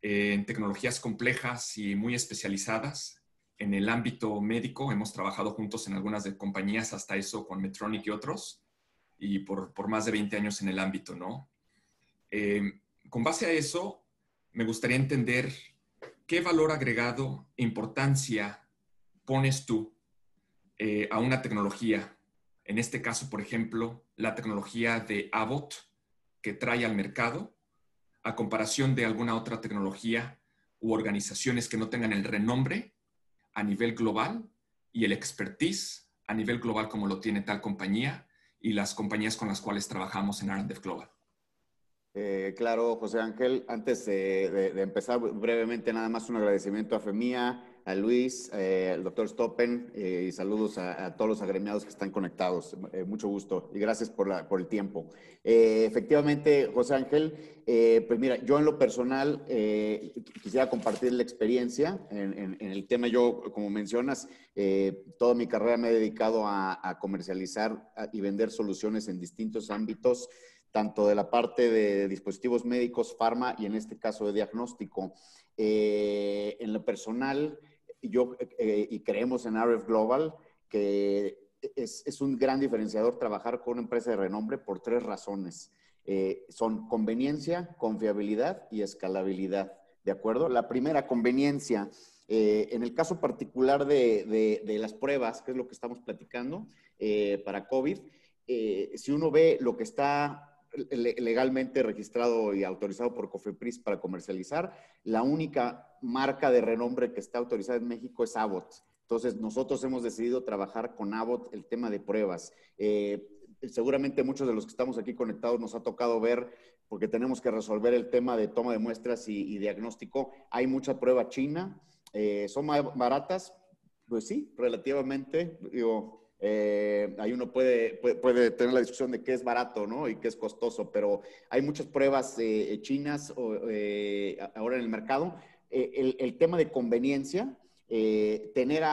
C: en tecnologías complejas y muy especializadas. En el ámbito médico hemos trabajado juntos en algunas de compañías, hasta eso con Medtronic y otros, y por más de 20 años en el ámbito, ¿no? Con base a eso, me gustaría entender qué valor agregado e importancia pones tú a una tecnología. En este caso, por ejemplo, la tecnología de Abbott que trae al mercado, a comparación de alguna otra tecnología u organizaciones que no tengan el renombre a nivel global y el expertise a nivel global como lo tiene tal compañía y las compañías con las cuales trabajamos en R&D Global.
E: Claro, José Ángel, antes de empezar brevemente, nada más un agradecimiento a FEMIA, a Luis, al doctor Stoppen, y saludos a todos los agremiados que están conectados. Mucho gusto y gracias por el tiempo. Efectivamente, José Ángel, pues mira, yo en lo personal quisiera compartir la experiencia en el tema. Yo, como mencionas, toda mi carrera me he dedicado a comercializar y vender soluciones en distintos ámbitos, tanto de la parte de dispositivos médicos, farma y en este caso de diagnóstico. En lo personal, yo y creemos en RF Global que es un gran diferenciador trabajar con una empresa de renombre por 3 razones. Son conveniencia, confiabilidad y escalabilidad. ¿De acuerdo? La primera, conveniencia. En el caso particular de las pruebas, que es lo que estamos platicando para COVID, si uno ve lo que está legalmente registrado y autorizado por COFEPRIS para comercializar, la única marca de renombre que está autorizada en México es Abbott. Entonces, nosotros hemos decidido trabajar con Abbott el tema de pruebas. Seguramente muchos de los que estamos aquí conectados nos ha tocado ver, porque tenemos que resolver el tema de toma de muestras y diagnóstico. Hay mucha prueba china. ¿Son más baratas? Pues sí, relativamente. Digo, ahí uno puede tener la discusión de qué es barato, ¿no? Y qué es costoso, pero hay muchas pruebas chinas ahora en el mercado. El tema de conveniencia, tener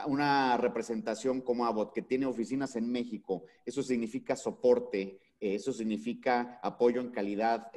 E: una representación como Abbott, que tiene oficinas en México, eso significa soporte, Eso significa apoyo en calidad,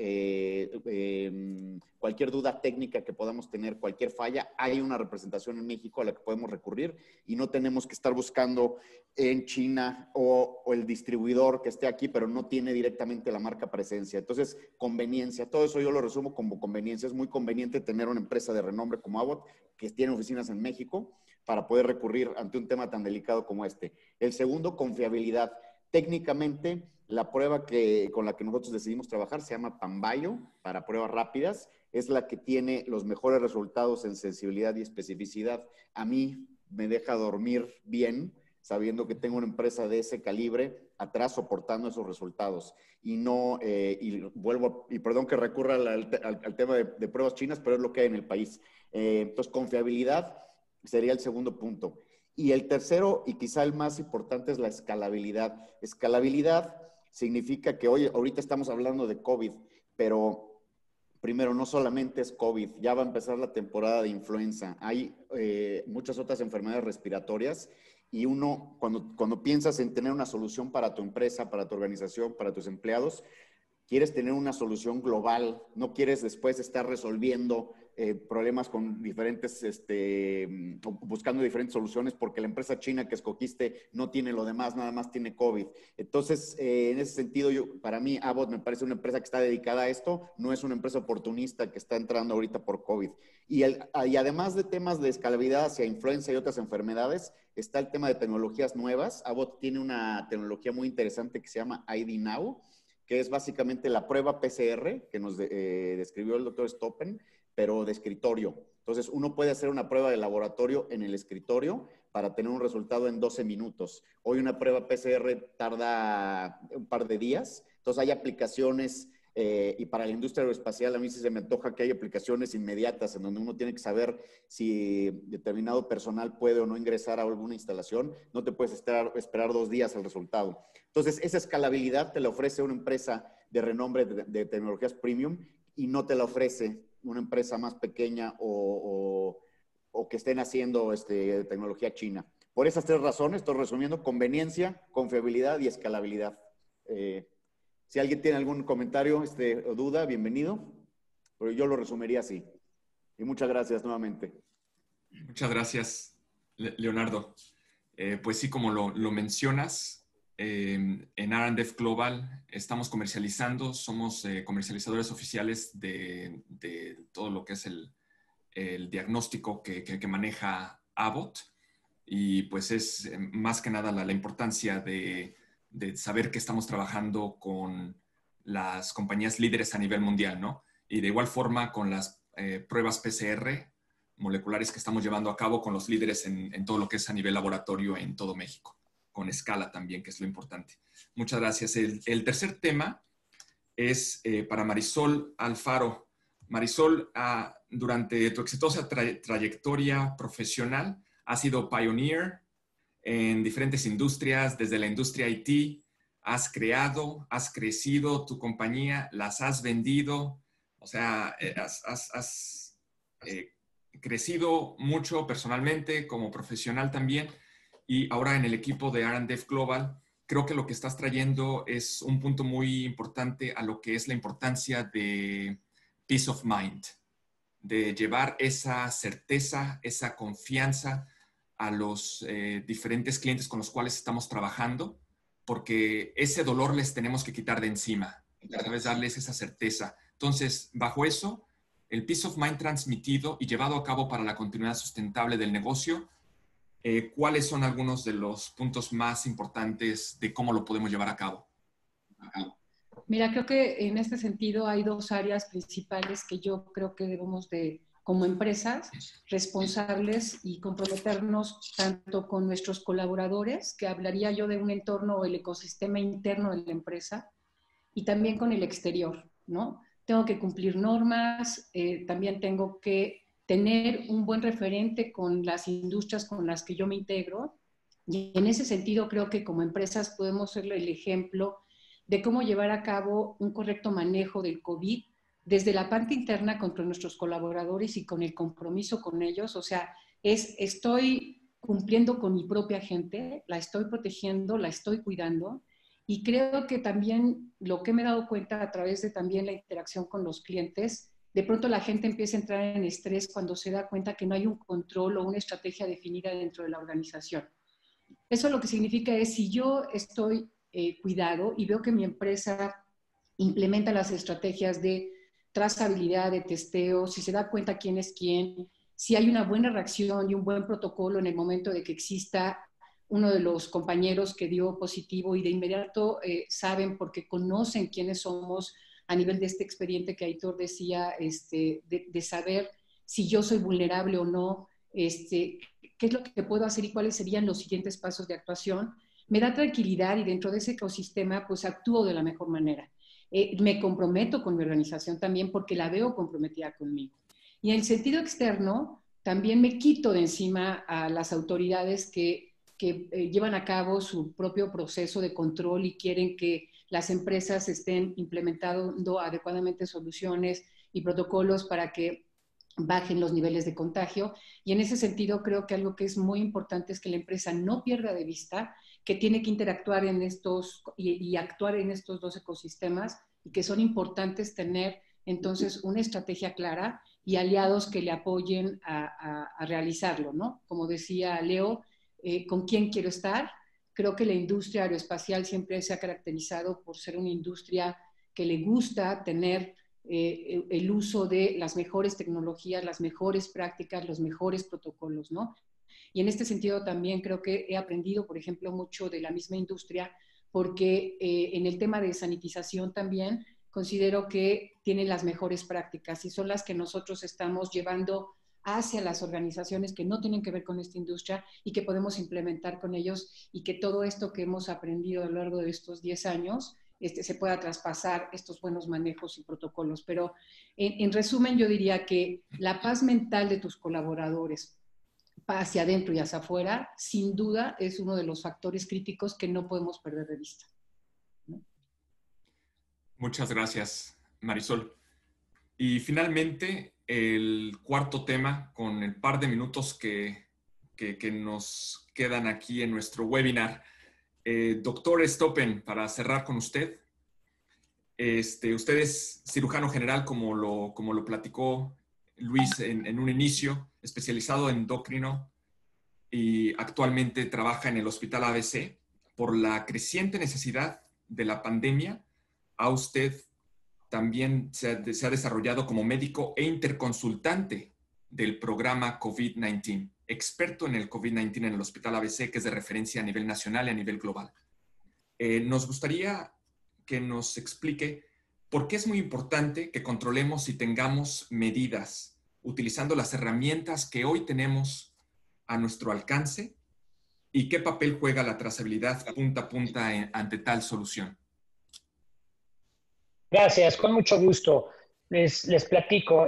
E: cualquier duda técnica que podamos tener, cualquier falla, hay una representación en México a la que podemos recurrir y no tenemos que estar buscando en China o el distribuidor que esté aquí, pero no tiene directamente la marca presencia. Entonces, conveniencia, todo eso yo lo resumo como conveniencia. Es muy conveniente tener una empresa de renombre como Abbott, que tiene oficinas en México, para poder recurrir ante un tema tan delicado como este. El segundo, confiabilidad. Técnicamente, la prueba con la que nosotros decidimos trabajar se llama Panbayo, para pruebas rápidas. Es la que tiene los mejores resultados en sensibilidad y especificidad. A mí me deja dormir bien, sabiendo que tengo una empresa de ese calibre atrás soportando esos resultados. Y no, y perdón que recurra al tema de pruebas chinas, pero es lo que hay en el país. Entonces, confiabilidad sería el segundo punto. Y el tercero, y quizá el más importante, es la escalabilidad. Escalabilidad significa que hoy, ahorita estamos hablando de COVID, pero primero, no solamente es COVID, ya va a empezar la temporada de influenza. Hay muchas otras enfermedades respiratorias y uno, cuando piensas en tener una solución para tu empresa, para tu organización, para tus empleados, quieres tener una solución global, no quieres después estar resolviendo problemas con diferentes, buscando diferentes soluciones porque la empresa china que escogiste no tiene lo demás, nada más tiene COVID. Entonces, en ese sentido, para mí, Abbott me parece una empresa que está dedicada a esto, no es una empresa oportunista que está entrando ahorita por COVID. Y además de temas de escalabilidad hacia influenza y otras enfermedades, está el tema de tecnologías nuevas. Abbott tiene una tecnología muy interesante que se llama ID Now, que es básicamente la prueba PCR que nos describió el doctor Stoppen, pero de escritorio. Entonces, uno puede hacer una prueba de laboratorio en el escritorio para tener un resultado en 12 minutos. Hoy una prueba PCR tarda un par de días. Entonces, hay aplicaciones y para la industria aeroespacial a mí sí se me antoja que hay aplicaciones inmediatas en donde uno tiene que saber si determinado personal puede o no ingresar a alguna instalación. No te puedes esperar 2 días al resultado. Entonces, esa escalabilidad te la ofrece una empresa de renombre de tecnologías premium y no te la ofrece una empresa más pequeña o que estén haciendo tecnología china. Por esas 3 razones, estoy resumiendo: conveniencia, confiabilidad y escalabilidad. Si alguien tiene algún comentario o duda, bienvenido. Pero yo lo resumiría así. Y muchas gracias nuevamente.
C: Muchas gracias, Leonardo. Pues sí, como lo mencionas, en R&D Global estamos comercializando, somos comercializadores oficiales de todo lo que es el diagnóstico que maneja Abbott, y pues es más que nada la importancia de saber que estamos trabajando con las compañías líderes a nivel mundial, ¿no? Y de igual forma con las pruebas PCR moleculares que estamos llevando a cabo con los líderes en todo lo que es a nivel laboratorio en todo México, con escala también, que es lo importante. Muchas gracias. El tercer tema es para Marisol Alfaro. Marisol, durante tu exitosa trayectoria profesional, has sido pioneer en diferentes industrias, desde la industria IT, has creado, has crecido tu compañía, las has vendido, o sea, has crecido mucho personalmente, como profesional también, y ahora en el equipo de R&D Global, creo que lo que estás trayendo es un punto muy importante a lo que es la importancia de peace of mind, de llevar esa certeza, esa confianza a los diferentes clientes con los cuales estamos trabajando, porque ese dolor les tenemos que quitar de encima, ¿sabes? Darles esa certeza. Entonces, bajo eso, el peace of mind transmitido y llevado a cabo para la continuidad sustentable del negocio, ¿cuáles son algunos de los puntos más importantes de cómo lo podemos llevar a cabo?
F: Mira, creo que en este sentido hay 2 áreas principales que yo creo que debemos de, como empresas, responsables y comprometernos tanto con nuestros colaboradores, que hablaría yo de un entorno o el ecosistema interno de la empresa, y también con el exterior, ¿no? Tengo que cumplir normas, también tengo que tener un buen referente con las industrias con las que yo me integro, y en ese sentido creo que como empresas podemos ser el ejemplo de cómo llevar a cabo un correcto manejo del COVID desde la parte interna contra nuestros colaboradores y con el compromiso con ellos. O sea, estoy cumpliendo con mi propia gente, la estoy protegiendo, la estoy cuidando, Y creo que también lo que me he dado cuenta a través de también la interacción con los clientes, de pronto la gente empieza a entrar en estrés cuando se da cuenta que no hay un control o una estrategia definida dentro de la organización. Eso lo que significa es, si yo estoy cuidado y veo que mi empresa implementa las estrategias de trazabilidad, de testeo, si se da cuenta quién es quién, si hay una buena reacción y un buen protocolo en el momento de que exista uno de los compañeros que dio positivo y de inmediato saben porque conocen quiénes somos a nivel de este expediente que Aitor decía, de saber si yo soy vulnerable o no, qué es lo que puedo hacer y cuáles serían los siguientes pasos de actuación, me da tranquilidad y dentro de ese ecosistema pues actúo de la mejor manera. Me comprometo con mi organización también porque la veo comprometida conmigo. Y en el sentido externo, también me quito de encima a las autoridades que llevan a cabo su propio proceso de control y quieren que las empresas estén implementando adecuadamente soluciones y protocolos para que bajen los niveles de contagio. Y en ese sentido creo que algo que es muy importante es que la empresa no pierda de vista que tiene que interactuar en estos y actuar en estos dos ecosistemas y que son importantes tener entonces una estrategia clara y aliados que le apoyen a realizarlo, ¿no? Como decía Leo, ¿con quién quiero estar? Creo que la industria aeroespacial siempre se ha caracterizado por ser una industria que le gusta tener el uso de las mejores tecnologías, las mejores prácticas, los mejores protocolos, ¿no? Y en este sentido también creo que he aprendido, por ejemplo, mucho de la misma industria, porque en el tema de sanitización también considero que tienen las mejores prácticas y son las que nosotros estamos llevando hacia las organizaciones que no tienen que ver con esta industria y que podemos implementar con ellos y que todo esto que hemos aprendido a lo largo de estos 10 años se pueda traspasar estos buenos manejos y protocolos. Pero en resumen, yo diría que la paz mental de tus colaboradores hacia adentro y hacia afuera, sin duda es uno de los factores críticos que no podemos perder de vista, ¿no?
C: Muchas gracias, Marisol. Y finalmente, el cuarto tema, con el par de minutos que nos quedan aquí en nuestro webinar. Doctor Stoppen, para cerrar con usted. Usted es cirujano general, como lo platicó Luis en un inicio, especializado en endocrino y actualmente trabaja en el Hospital ABC. Por la creciente necesidad de la pandemia, a usted también se ha desarrollado como médico e interconsultante del programa COVID-19, experto en el COVID-19 en el Hospital ABC, que es de referencia a nivel nacional y a nivel global. Nos gustaría que nos explique por qué es muy importante que controlemos y tengamos medidas utilizando las herramientas que hoy tenemos a nuestro alcance y qué papel juega la trazabilidad punta a punta ante tal solución.
B: Gracias, con mucho gusto. Les platico,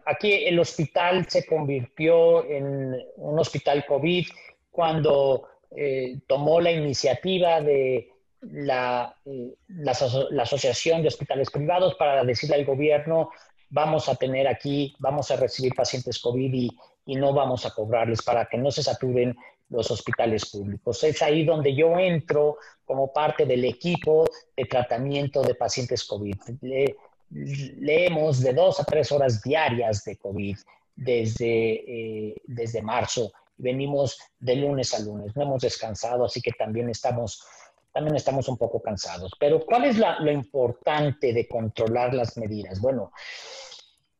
B: aquí el hospital se convirtió en un hospital COVID cuando tomó la iniciativa de la Asociación de Hospitales Privados para decirle al gobierno, vamos a recibir pacientes COVID y no vamos a cobrarles para que no se saturen los hospitales públicos. Es ahí donde yo entro como parte del equipo de tratamiento de pacientes COVID. Leemos de 2 a 3 horas diarias de COVID desde marzo. Venimos de lunes a lunes, no hemos descansado, así que también estamos un poco cansados. Pero ¿cuál es lo importante de controlar las medidas? Bueno,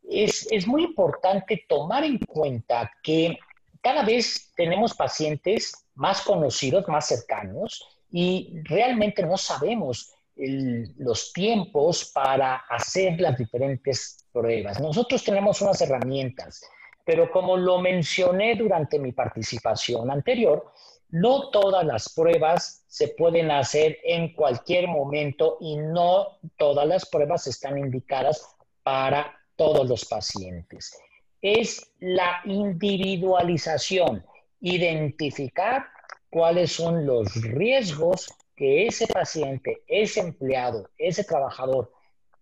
B: es muy importante tomar en cuenta que cada vez tenemos pacientes más conocidos, más cercanos, y realmente no sabemos los tiempos para hacer las diferentes pruebas. Nosotros tenemos unas herramientas, pero como lo mencioné durante mi participación anterior, no todas las pruebas se pueden hacer en cualquier momento y no todas las pruebas están indicadas para todos los pacientes. Es la individualización, identificar cuáles son los riesgos que ese paciente, ese empleado, ese trabajador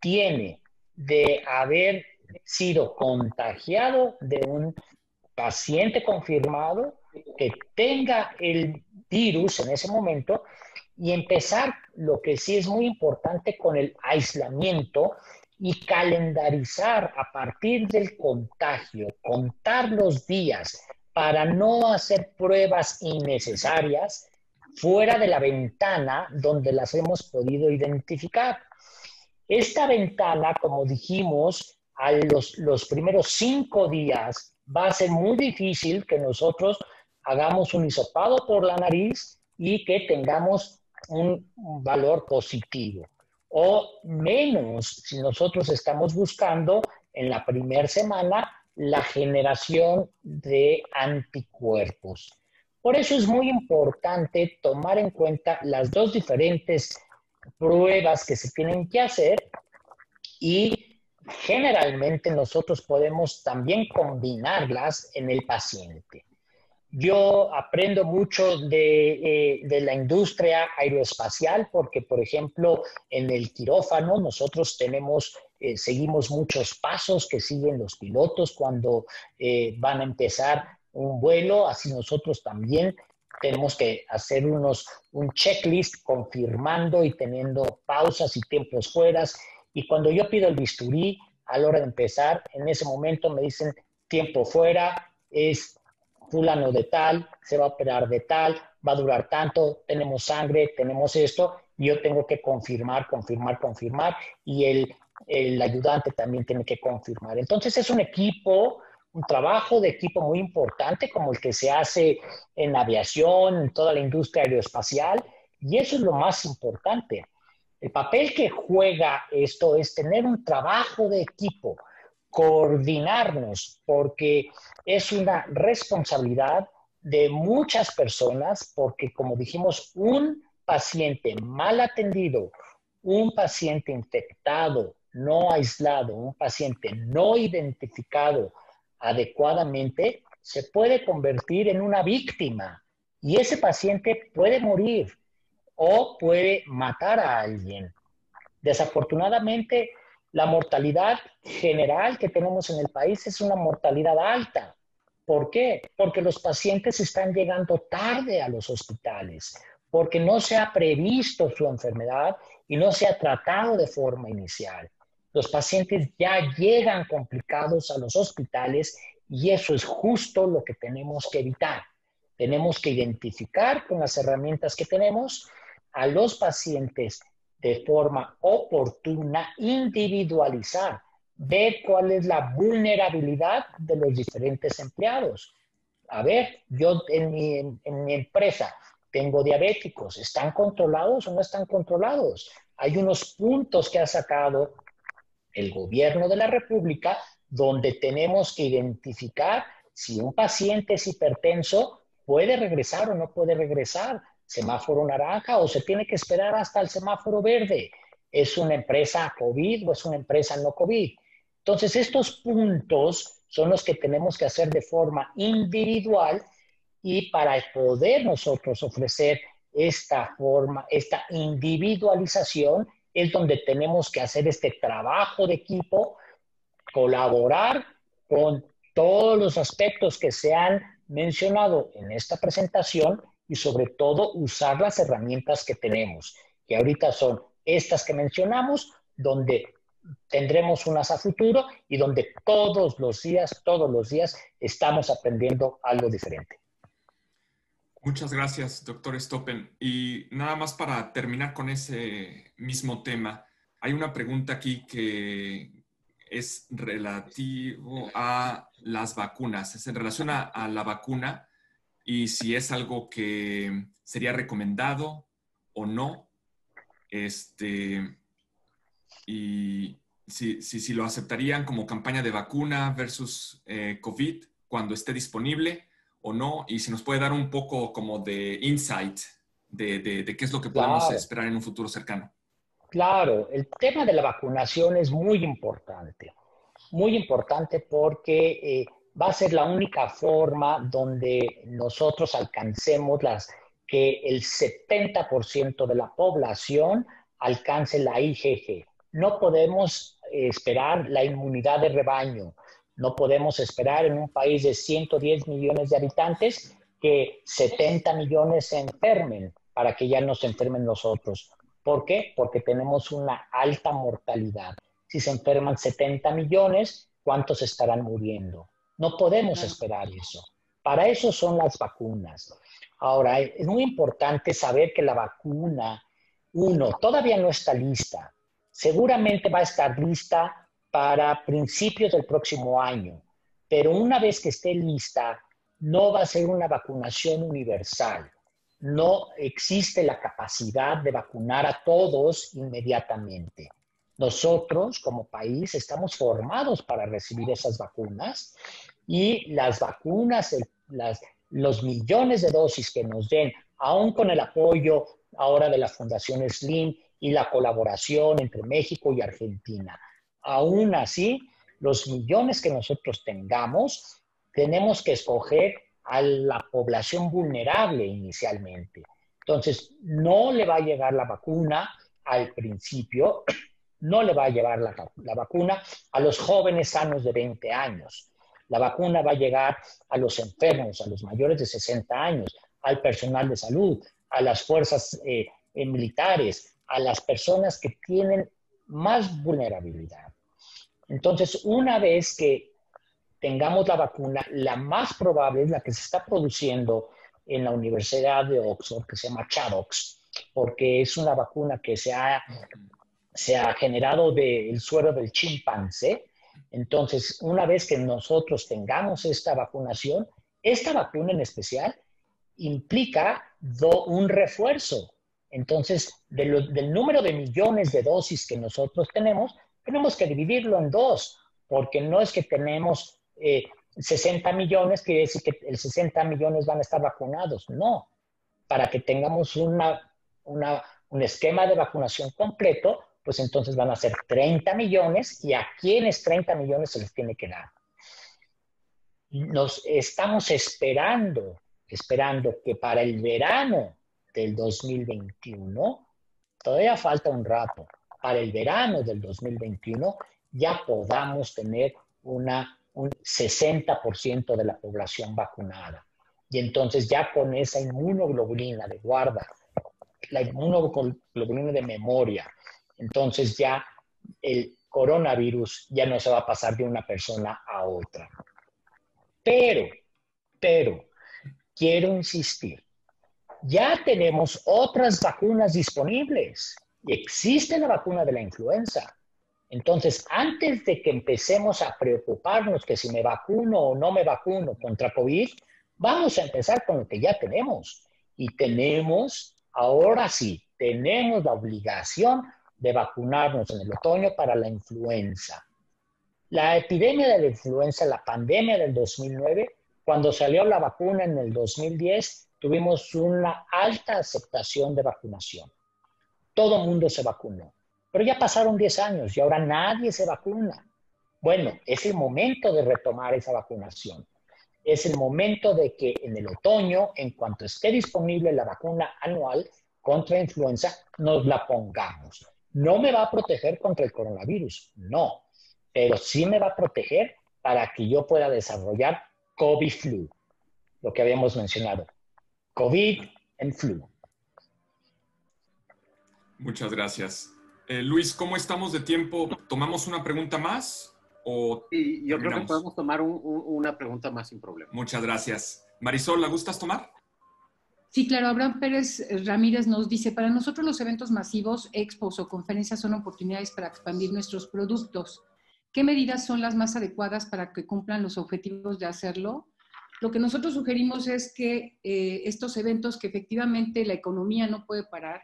B: tiene de haber sido contagiado de un paciente confirmado que tenga el virus en ese momento y empezar lo que sí es muy importante con el aislamiento y calendarizar a partir del contagio, contar los días para no hacer pruebas innecesarias fuera de la ventana donde las hemos podido identificar. Esta ventana, como dijimos, a los primeros 5 días va a ser muy difícil que nosotros hagamos un hisopado por la nariz y que tengamos un valor positivo. O menos si nosotros estamos buscando en la primera semana la generación de anticuerpos. Por eso es muy importante tomar en cuenta las dos diferentes pruebas que se tienen que hacer y generalmente nosotros podemos también combinarlas en el paciente. Yo aprendo mucho de la industria aeroespacial porque, por ejemplo, en el quirófano nosotros seguimos muchos pasos que siguen los pilotos cuando van a empezar un vuelo, así nosotros también tenemos que hacer un checklist confirmando y teniendo pausas y tiempos fueras. Y cuando yo pido el bisturí, a la hora de empezar, en ese momento me dicen tiempo fuera, es fulano de tal, se va a operar de tal, va a durar tanto, tenemos sangre, tenemos esto, y yo tengo que confirmar, y el ayudante también tiene que confirmar. Entonces es un equipo, un trabajo de equipo muy importante como el que se hace en aviación, en toda la industria aeroespacial, y eso es lo más importante. El papel que juega esto es tener un trabajo de equipo, coordinarnos, porque es una responsabilidad de muchas personas, porque como dijimos, un paciente mal atendido, un paciente infectado, no aislado, un paciente no identificado adecuadamente, se puede convertir en una víctima y ese paciente puede morir o puede matar a alguien. Desafortunadamente, la mortalidad general que tenemos en el país es una mortalidad alta. ¿Por qué? Porque los pacientes están llegando tarde a los hospitales, porque no se ha previsto su enfermedad y no se ha tratado de forma inicial. Los pacientes ya llegan complicados a los hospitales y eso es justo lo que tenemos que evitar. Tenemos que identificar con las herramientas que tenemos a los pacientes de forma oportuna, individualizar, ver cuál es la vulnerabilidad de los diferentes empleados. A ver, yo en mi empresa tengo diabéticos, ¿están controlados o no están controlados? Hay unos puntos que ha sacado el gobierno de la República donde tenemos que identificar si un paciente es hipertenso, puede regresar o no puede regresar, semáforo naranja o se tiene que esperar hasta el semáforo verde. ¿Es una empresa COVID o es una empresa no COVID? Entonces, estos puntos son los que tenemos que hacer de forma individual y para poder nosotros ofrecer esta individualización es donde tenemos que hacer este trabajo de equipo, colaborar con todos los aspectos que se han mencionado en esta presentación y sobre todo usar las herramientas que tenemos, que ahorita son estas que mencionamos, donde tendremos unas a futuro y donde todos los días estamos aprendiendo algo diferente.
C: Muchas gracias, doctor Stoppen. Y nada más para terminar con ese mismo tema, hay una pregunta aquí que es relativo a las vacunas, es en relación a la vacuna y si es algo que sería recomendado o no, y si lo aceptarían como campaña de vacuna versus COVID cuando esté disponible o no, y si nos puede dar un poco como de insight de qué es lo que podemos esperar en un futuro cercano.
B: Claro, el tema de la vacunación es muy importante porque va a ser la única forma donde nosotros alcancemos que el 70% de la población alcance la IgG. No podemos esperar la inmunidad de rebaño. No podemos esperar en un país de 110 millones de habitantes que 70 millones se enfermen para que ya no se enfermen los otros. ¿Por qué? Porque tenemos una alta mortalidad. Si se enferman 70 millones, ¿cuántos estarán muriendo? No podemos esperar eso. Para eso son las vacunas. Ahora, es muy importante saber que la vacuna, todavía no está lista. Seguramente va a estar lista para principios del próximo año, pero una vez que esté lista, no va a ser una vacunación universal. No existe la capacidad de vacunar a todos inmediatamente. Nosotros, como país, estamos formados para recibir esas vacunas y las vacunas, los millones de dosis que nos den, aún con el apoyo ahora de la Fundación Slim y la colaboración entre México y Argentina, aún así, los millones que nosotros tengamos, tenemos que escoger a la población vulnerable inicialmente. Entonces, no le va a llegar la vacuna al principio, no le va a llevar la vacuna a los jóvenes sanos de 20 años. La vacuna va a llegar a los enfermos, a los mayores de 60 años, al personal de salud, a las fuerzas militares, a las personas que tienen más vulnerabilidad. Entonces, una vez que tengamos la vacuna, la más probable es la que se está produciendo en la Universidad de Oxford, que se llama ChAdOx, porque es una vacuna que se ha generado del suero del chimpancé. Entonces, una vez que nosotros tengamos esta vacunación, esta vacuna en especial implica un refuerzo. Entonces, del número de millones de dosis que nosotros tenemos que dividirlo en dos, porque no es que tenemos 60 millones, quiere decir que el 60 millones van a estar vacunados. No, para que tengamos un esquema de vacunación completo, pues entonces van a ser 30 millones y a quienes 30 millones se les tiene que dar. Nos estamos esperando que para el verano del 2021, todavía falta un rato, para el verano del 2021 ya podamos tener un 60% de la población vacunada. Y entonces ya con esa inmunoglobulina de guarda, la inmunoglobulina de memoria, entonces ya el coronavirus ya no se va a pasar de una persona a otra. Pero, quiero insistir, ya tenemos otras vacunas disponibles. Existe la vacuna de la influenza. Entonces, antes de que empecemos a preocuparnos que si me vacuno o no me vacuno contra COVID, vamos a empezar con lo que ya tenemos. Y ahora sí, tenemos la obligación de vacunarnos en el otoño para la influenza. La epidemia de la influenza, la pandemia del 2009, cuando salió la vacuna en el 2010, tuvimos una alta aceptación de vacunación. Todo el mundo se vacunó. Pero ya pasaron 10 años y ahora nadie se vacuna. Bueno, es el momento de retomar esa vacunación. Es el momento de que en el otoño, en cuanto esté disponible la vacuna anual contra influenza, nos la pongamos. No me va a proteger contra el coronavirus, no. Pero sí me va a proteger para que yo pueda desarrollar COVID-Flu, lo que habíamos mencionado. COVID and flu.
C: Muchas gracias. Luis, ¿cómo estamos de tiempo? ¿Tomamos una pregunta más?
A: Sí, yo creo que podemos tomar una pregunta más sin problema.
C: Muchas gracias. Marisol, ¿la gustas tomar?
F: Sí, claro. Abraham Pérez Ramírez nos dice, para nosotros los eventos masivos, expos o conferencias son oportunidades para expandir nuestros productos. ¿Qué medidas son las más adecuadas para que cumplan los objetivos de hacerlo? Lo que nosotros sugerimos es que estos eventos que efectivamente la economía no puede parar,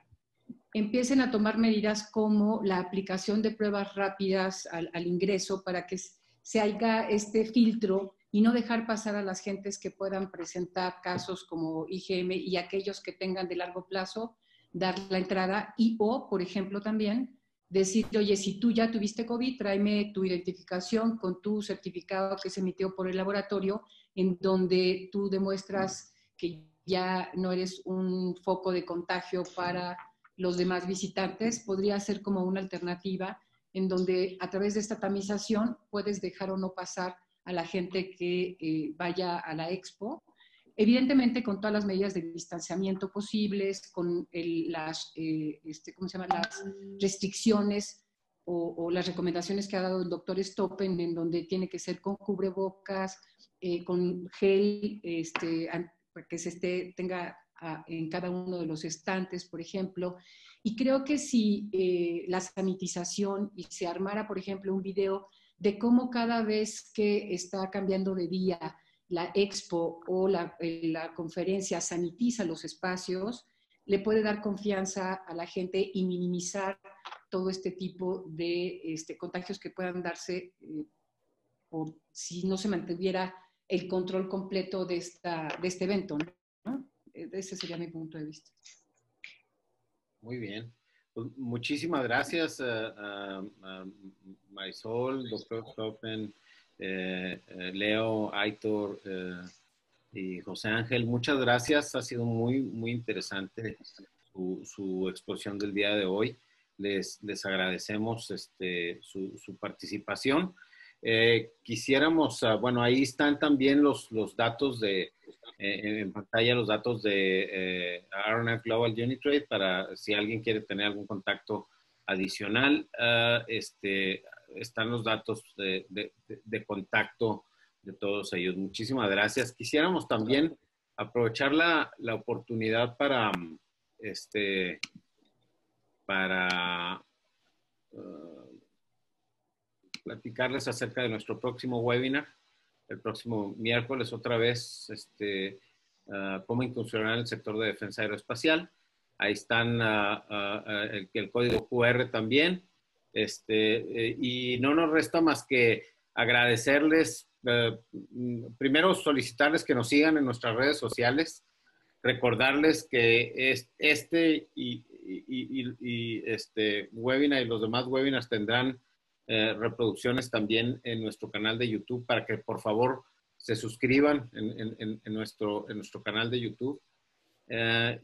F: empiecen a tomar medidas como la aplicación de pruebas rápidas al ingreso para que se haga este filtro y no dejar pasar a las gentes que puedan presentar casos como IgM y aquellos que tengan de largo plazo, dar la entrada o, por ejemplo, también decir, oye, si tú ya tuviste COVID, tráeme tu identificación con tu certificado que se emitió por el laboratorio, en donde tú demuestras que ya no eres un foco de contagio para los demás visitantes. Podría ser como una alternativa en donde a través de esta tamización puedes dejar o no pasar a la gente que vaya a la expo. evidentemente con todas las medidas de distanciamiento posibles, con las restricciones o las recomendaciones que ha dado el doctor Stoppen, en donde tiene que ser con cubrebocas, con gel, para que tenga en cada uno de los estantes, por ejemplo. Y creo que si la sanitización y se armara, por ejemplo, un video de cómo cada vez que está cambiando de día la expo o la conferencia sanitiza los espacios, le puede dar confianza a la gente y minimizar todo este tipo de contagios que puedan darse por si no se mantuviera el control completo de este evento, ¿no? Ese sería mi punto de vista.
A: Muy bien. Pues muchísimas gracias, Marisol, doctor Stoppen, Leo, Aitor y José Ángel. Muchas gracias. Ha sido muy, muy interesante su exposición del día de hoy. Les agradecemos su participación. Quisiéramos, bueno, ahí están también los datos en pantalla, los datos de RNF Global Unitrade, para si alguien quiere tener algún contacto adicional. Están los datos de contacto de todos ellos. Muchísimas gracias. Quisiéramos también aprovechar la oportunidad para platicarles acerca de nuestro próximo webinar, el próximo miércoles, otra vez, cómo incursionar en el sector de defensa aeroespacial. Ahí están el código QR también. Y no nos resta más que agradecerles, primero solicitarles que nos sigan en nuestras redes sociales, recordarles que este webinar y los demás webinars tendrán reproducciones también en nuestro canal de YouTube, para que por favor se suscriban en nuestro canal de YouTube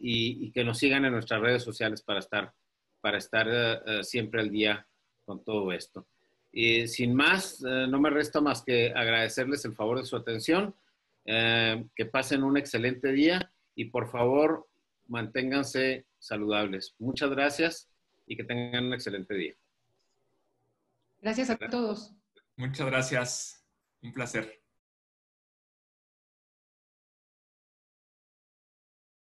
A: y que nos sigan en nuestras redes sociales para estar siempre al día con todo esto. Y sin más, no me resta más que agradecerles el favor de su atención, que pasen un excelente día y por favor manténganse saludables. Muchas gracias y que tengan un excelente día.
F: Gracias a todos.
C: Muchas gracias. Un placer.